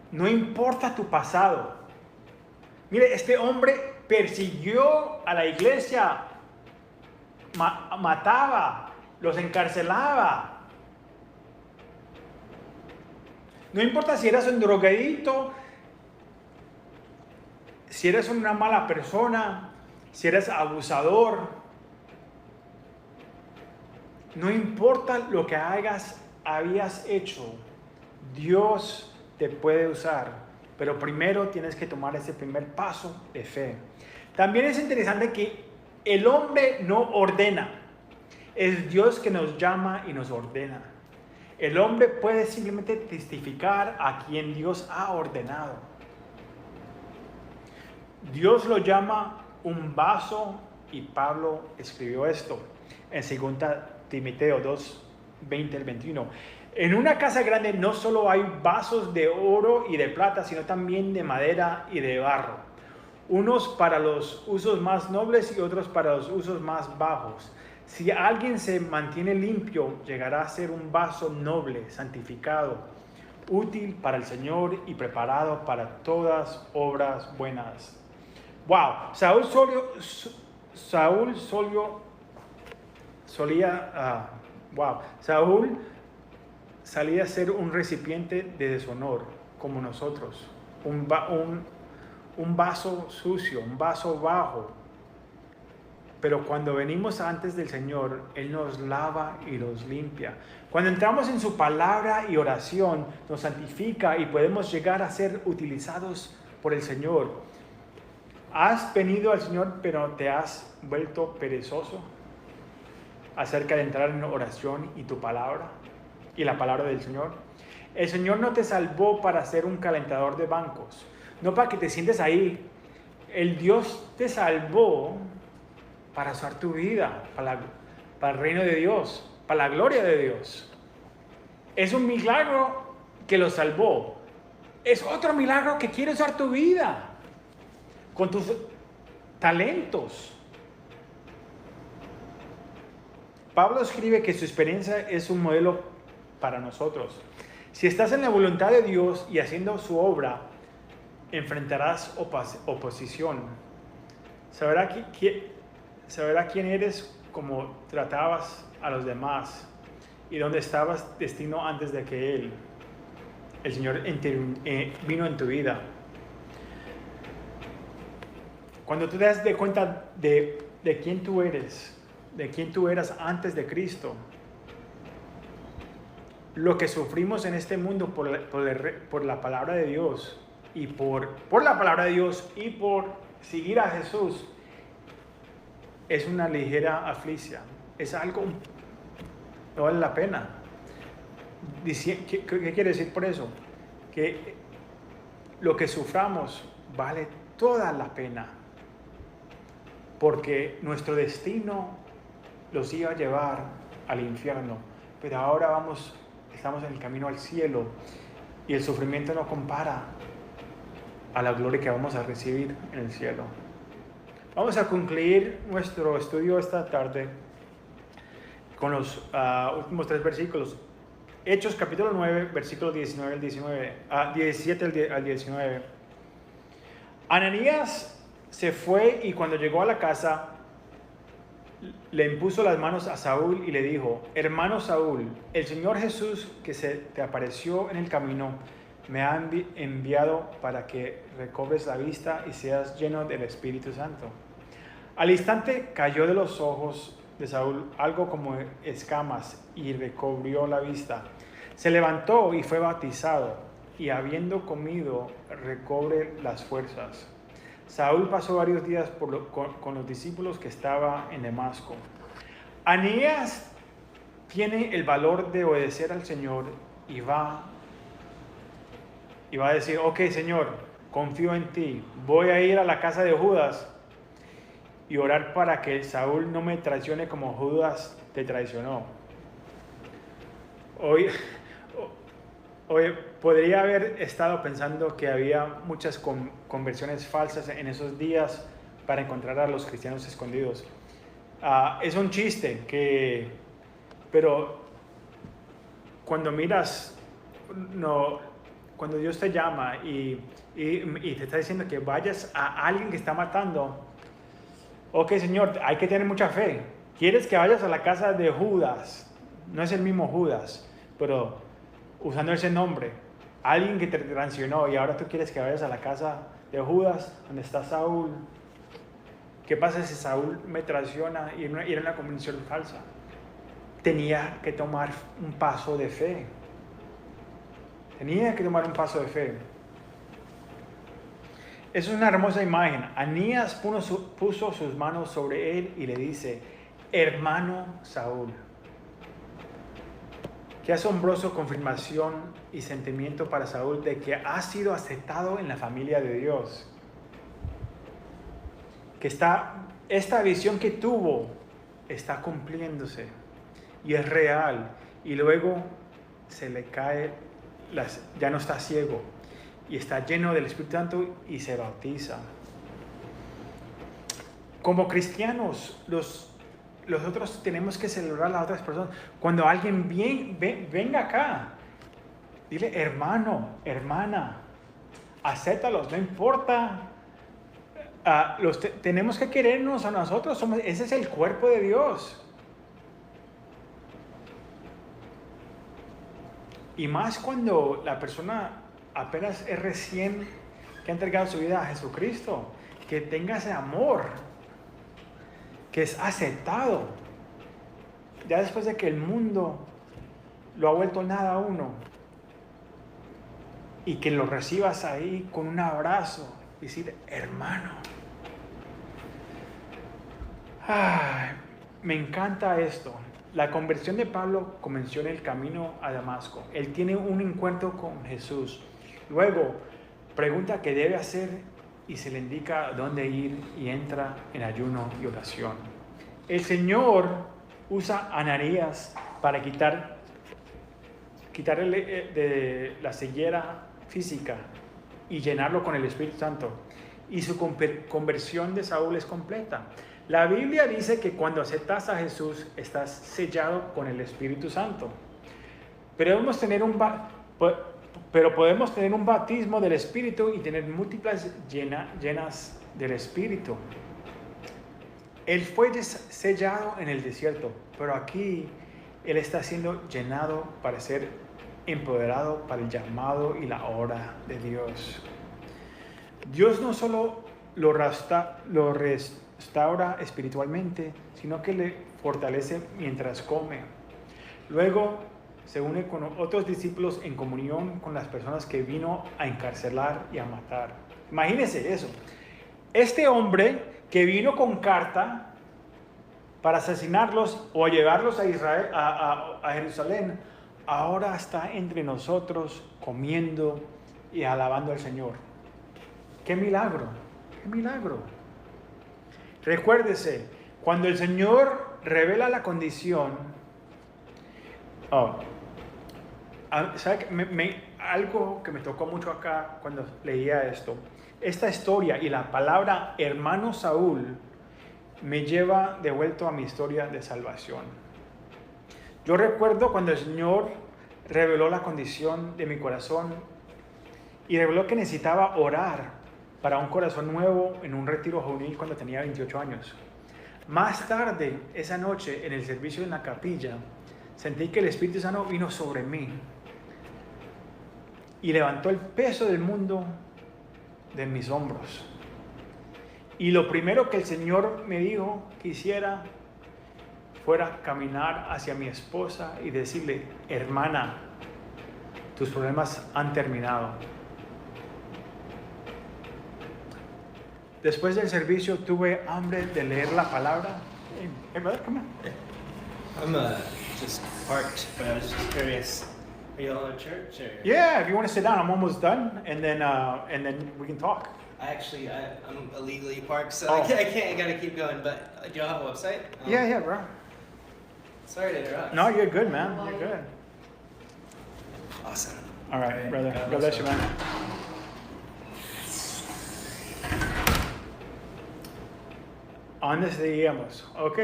No importa tu pasado. Mire, este hombre persiguió a la iglesia, mataba, los encarcelaba. No importa si eras un drogadicto, si eres una mala persona, si eres abusador. No importa lo que habías hecho, Dios te puede usar, pero primero tienes que tomar ese primer paso de fe. También es interesante que el hombre no ordena, es Dios que nos llama y nos ordena. El hombre puede simplemente testificar a quien Dios ha ordenado. Dios lo llama un vaso y Pablo escribió esto en 2 Timoteo 2, 20 al 21. En una casa grande no solo hay vasos de oro y de plata, sino también de madera y de barro. Unos para los usos más nobles y otros para los usos más bajos. Si alguien se mantiene limpio, llegará a ser un vaso noble, santificado, útil para el Señor y preparado para todas obras buenas. Wow, Saúl salía a ser un recipiente de deshonor, como nosotros, un vaso sucio, un vaso bajo. Pero cuando venimos antes del Señor, Él nos lava y nos limpia. Cuando entramos en su palabra y oración, nos santifica y podemos llegar a ser utilizados por el Señor. ¿Has venido al Señor pero te has vuelto perezoso acerca de entrar en oración y tu palabra y la palabra del Señor? El Señor no te salvó para ser un calentador de bancos, no para que te sientes ahí. El Dios te salvó para usar tu vida, para el reino de Dios, para la gloria de Dios. Es un milagro que lo salvó. Es otro milagro que quiere usar tu vida con tus talentos. Pablo escribe que su experiencia es un modelo para nosotros. Si estás en la voluntad de Dios y haciendo su obra, enfrentarás oposición. Sabrá quién eres, cómo tratabas a los demás y dónde estabas destino antes de que el Señor vino en tu vida. Cuando tú te das de cuenta de quién tú eres, de quién tú eras antes de Cristo, lo que sufrimos en este mundo por la palabra de Dios y por la palabra de Dios y por seguir a Jesús, es una ligera aflicción, es algo no vale la pena. ¿Qué quiere decir por eso? Que lo que suframos vale toda la pena, porque nuestro destino los iba a llevar al infierno, pero ahora estamos en el camino al cielo y el sufrimiento no compara a la gloria que vamos a recibir en el cielo. Vamos a concluir nuestro estudio esta tarde con los últimos 3 versículos. Hechos capítulo 9, versículos 17 al 19. Ananías se fue y cuando llegó a la casa, le impuso las manos a Saúl y le dijo: hermano Saúl, el Señor Jesús que se te apareció en el camino me ha enviado para que recobres la vista y seas lleno del Espíritu Santo. Al instante cayó de los ojos de Saúl algo como escamas y recobrió la vista. Se levantó y fue bautizado, y habiendo comido recobre las fuerzas. Saúl pasó varios días con los discípulos que estaban en Damasco. Ananías tiene el valor de obedecer al Señor y va a decir: ok, Señor, confío en ti, voy a ir a la casa de Judas y orar para que Saúl no me traicione como Judas te traicionó. Hoy podría haber estado pensando que había muchas conversiones falsas en esos días para encontrar a los cristianos escondidos. Es un chiste, pero cuando miras, cuando Dios te llama y te está diciendo que vayas a alguien que está matando, ok, Señor, hay que tener mucha fe. ¿Quieres que vayas a la casa de Judas? No es el mismo Judas, pero usando ese nombre, alguien que te traicionó, y ahora tú quieres que vayas a la casa de Judas, donde está Saúl. ¿Qué pasa si Saúl me traiciona y era una convicción falsa? Tenía que tomar un paso de fe. Eso es una hermosa imagen. Ananías puso sus manos sobre él y le dice: hermano Saúl. Qué asombroso confirmación y sentimiento para Saúl de que ha sido aceptado en la familia de Dios. Que esta visión que tuvo está cumpliéndose y es real. Y luego se le cae, ya no está ciego y está lleno del Espíritu Santo y se bautiza. Como cristianos, nosotros tenemos que celebrar a las otras personas. Cuando alguien venga acá, dile: hermano, hermana, acéptalos, no importa. Tenemos que querernos a nosotros, ese es el cuerpo de Dios. Y más cuando la persona apenas es recién que ha entregado su vida a Jesucristo, que tenga ese amor, que es aceptado, ya después de que el mundo lo ha vuelto nada a uno. y que lo recibas ahí con un abrazo y decir, hermano. Ay, me encanta esto. La conversión de Pablo comenzó en el camino a Damasco. Él tiene un encuentro con Jesús. Luego pregunta qué debe hacer y se le indica dónde ir y entra en ayuno y oración. El Señor usa a Ananías para quitarle de la ceguera física y llenarlo con el Espíritu Santo. Y su conversión de Saúl es completa. La Biblia dice que cuando aceptas a Jesús estás sellado con el Espíritu Santo. Pero podemos tener un bautismo del Espíritu y tener múltiples llenas del Espíritu. Él fue sellado en el desierto, pero aquí Él está siendo llenado para ser empoderado para el llamado y la obra de Dios. Dios no solo lo restaura espiritualmente, sino que le fortalece mientras come. Luego se une con otros discípulos en comunión con las personas que vino a encarcelar y a matar. Imagínense eso. Este hombre que vino con carta para asesinarlos o llevarlos a Israel, a Jerusalén, ahora está entre nosotros comiendo y alabando al Señor. ¡Qué milagro! ¡Qué milagro! Recuérdese, cuando el Señor revela la condición, ¿sabe? Algo que me tocó mucho acá cuando leía esto, esta historia y la palabra hermano Saúl me lleva de vuelta a mi historia de salvación. Yo recuerdo cuando el Señor reveló la condición de mi corazón y reveló que necesitaba orar para un corazón nuevo en un retiro juvenil cuando tenía 28 años. Más tarde, esa noche, en el servicio en la capilla, sentí que el Espíritu Santo vino sobre mí y levantó el peso del mundo de mis hombros. Y lo primero que el Señor me dijo que hiciera fuera caminar hacia mi esposa y decirle, hermana, tus problemas han terminado. Después del servicio tuve hambre de leer la palabra. Hey brother, come on. I'm just parked, but I was just curious. Are you all at church? Or? Yeah, if you want to sit down, I'm almost done, and then we can talk. I'm illegally parked, so Oh. I can't. I gotta keep going. But do y'all have a website? Yeah, bro. Sorry to interrupt. No, you're good, man. You're good. Awesome. All right, brother. God bless you, man. ¿A dónde seguíamos? Ok.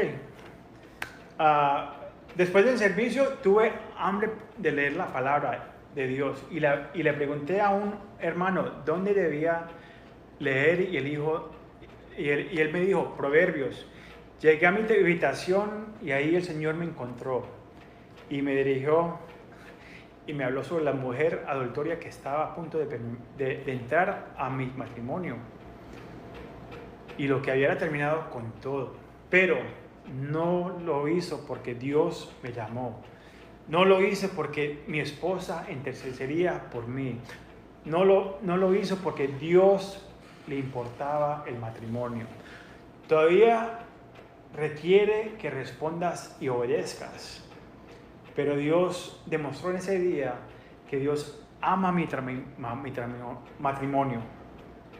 Después del servicio tuve hambre de leer la palabra de Dios y le pregunté a un hermano dónde debía leer y él me dijo Proverbios. Llegué a mi habitación y ahí el Señor me encontró y me dirigió y me habló sobre la mujer adulteria que estaba a punto de entrar a mi matrimonio y lo que había terminado con todo, pero no lo hizo porque Dios me llamó, no lo hice porque mi esposa intercedería por mí, no lo hizo porque Dios le importaba el matrimonio. Todavía requiere que respondas y obedezcas, pero Dios demostró en ese día que Dios ama mi matrimonio.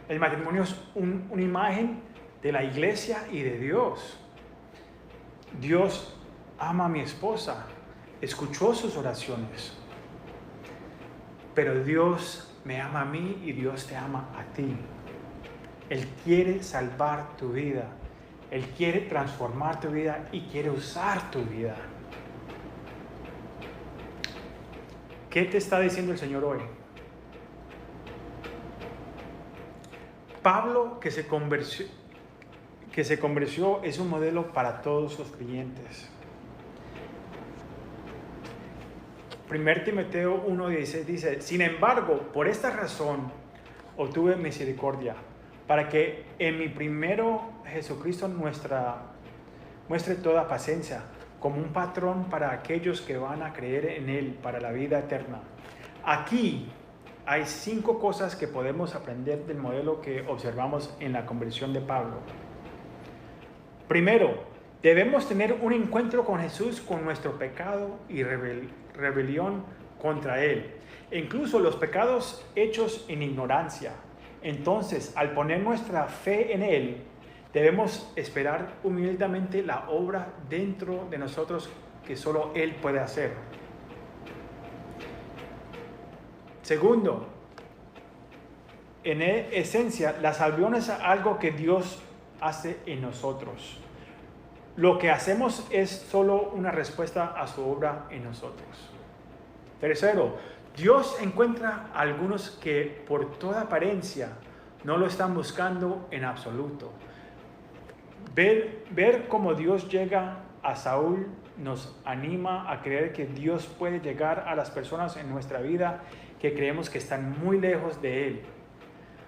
El matrimonio es una imagen de la iglesia y de Dios. Dios ama a mi esposa, escuchó sus oraciones, pero Dios me ama a mí y Dios te ama a ti. Él quiere salvar tu vida, Él quiere transformar tu vida y quiere usar tu vida. ¿Qué te está diciendo el Señor hoy? Pablo, que se convirtió, es un modelo para todos los creyentes. 1 Timoteo 1:16 dice, sin embargo, por esta razón obtuve misericordia, para que en mi primero Jesucristo muestre toda paciencia, como un patrón para aquellos que van a creer en Él para la vida eterna. Aquí hay 5 cosas que podemos aprender del modelo que observamos en la conversión de Pablo. Primero, debemos tener un encuentro con Jesús con nuestro pecado y rebelión contra Él, e incluso los pecados hechos en ignorancia. Entonces, al poner nuestra fe en Él, debemos esperar humildemente la obra dentro de nosotros que solo Él puede hacer. Segundo, en esencia, la salvación es algo que Dios hace en nosotros. Lo que hacemos es solo una respuesta a su obra en nosotros. Tercero, Dios encuentra a algunos que por toda apariencia no lo están buscando en absoluto. Ver cómo Dios llega a Saúl nos anima a creer que Dios puede llegar a las personas en nuestra vida que creemos que están muy lejos de Él.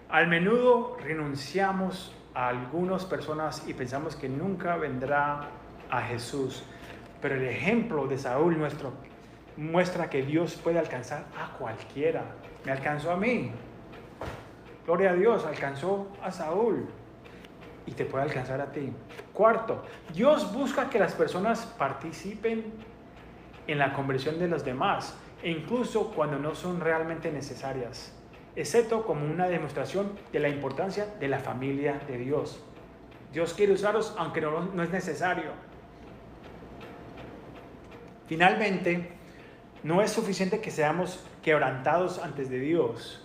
Al menudo renunciamos a algunas personas y pensamos que nunca vendrá a Jesús. Pero el ejemplo de Saúl muestra que Dios puede alcanzar a cualquiera. Me alcanzó a mí. Gloria a Dios, alcanzó a Saúl. Y te puede alcanzar a ti. Cuarto, Dios busca que las personas participen en la conversión de los demás, e incluso cuando no son realmente necesarias, excepto como una demostración de la importancia de la familia de Dios. Dios quiere usarlos aunque no es necesario. Finalmente, no es suficiente que seamos quebrantados antes de Dios,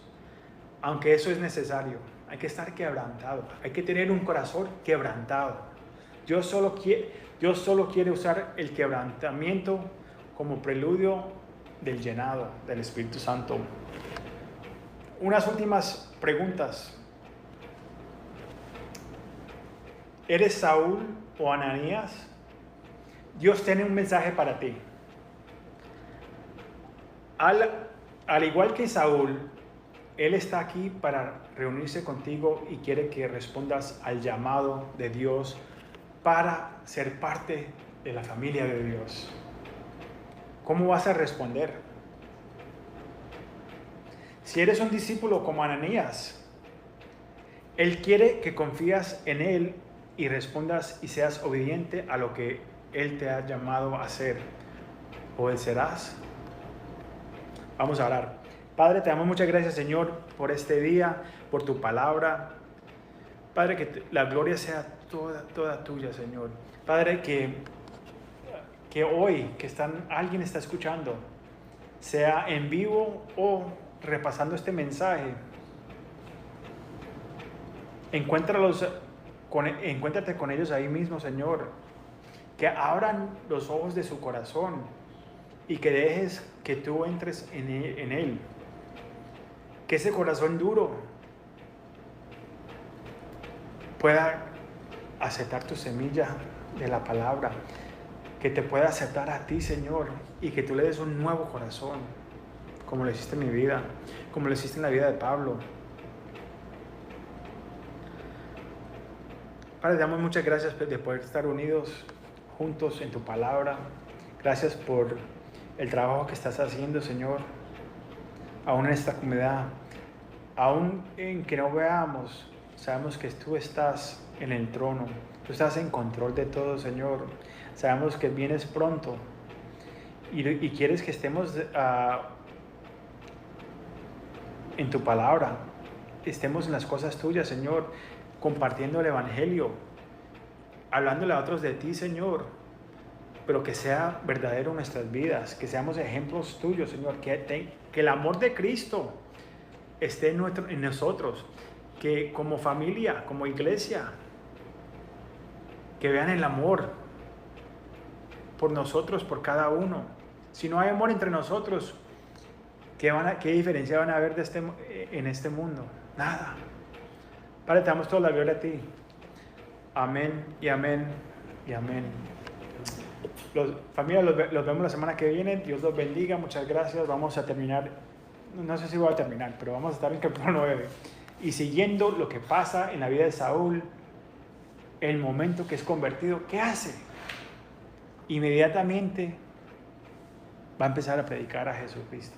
aunque eso es necesario. Hay que estar quebrantado, hay que tener un corazón quebrantado. Dios solo quiere usar el quebrantamiento como preludio del llenado del Espíritu Santo. Unas últimas preguntas. ¿Eres Saúl o Ananías? Dios tiene un mensaje para ti. Al igual que Saúl, Él está aquí para reunirse contigo y quiere que respondas al llamado de Dios para ser parte de la familia de Dios. ¿Cómo vas a responder? Si eres un discípulo como Ananías, Él quiere que confías en Él y respondas y seas obediente a lo que Él te ha llamado a hacer. ¿Obedecerás? Vamos a orar. Padre, te damos muchas gracias, Señor, por este día, por tu palabra. Padre, que la gloria sea toda tuya, Señor. Padre, que hoy alguien está escuchando, sea en vivo o repasando este mensaje, encuéntrate con ellos ahí mismo, Señor. Que abran los ojos de su corazón y que dejes que tú entres en él. Que ese corazón duro pueda aceptar tu semilla de la palabra, que te pueda aceptar a ti, Señor, y que tú le des un nuevo corazón, como lo hiciste en mi vida, como lo hiciste en la vida de Pablo. Padre, te damos muchas gracias de poder estar unidos juntos en tu palabra. Gracias por el trabajo que estás haciendo, Señor, aún en esta comunidad, aún en que no veamos, sabemos que tú estás en el trono, tú estás en control de todo, Señor. Sabemos que vienes pronto y quieres que estemos en tu palabra, estemos en las cosas tuyas, Señor, compartiendo el evangelio, hablándole a otros de ti, Señor, pero que sea verdadero en nuestras vidas, que seamos ejemplos tuyos, Señor, que el amor de Cristo esté en nosotros, que como familia, como iglesia, que vean el amor por nosotros, por cada uno. Si no hay amor entre nosotros, ¿qué diferencia van a haber en este mundo? Nada. Padre, te damos toda la gloria a ti. Amén y amén y amén. Familia, los vemos la semana que viene. Dios los bendiga. Muchas gracias. Vamos a terminar. No sé si voy a terminar, pero vamos a estar en capítulo 9. Y siguiendo lo que pasa en la vida de Saúl, el momento que es convertido, ¿qué hace? Inmediatamente va a empezar a predicar a Jesucristo.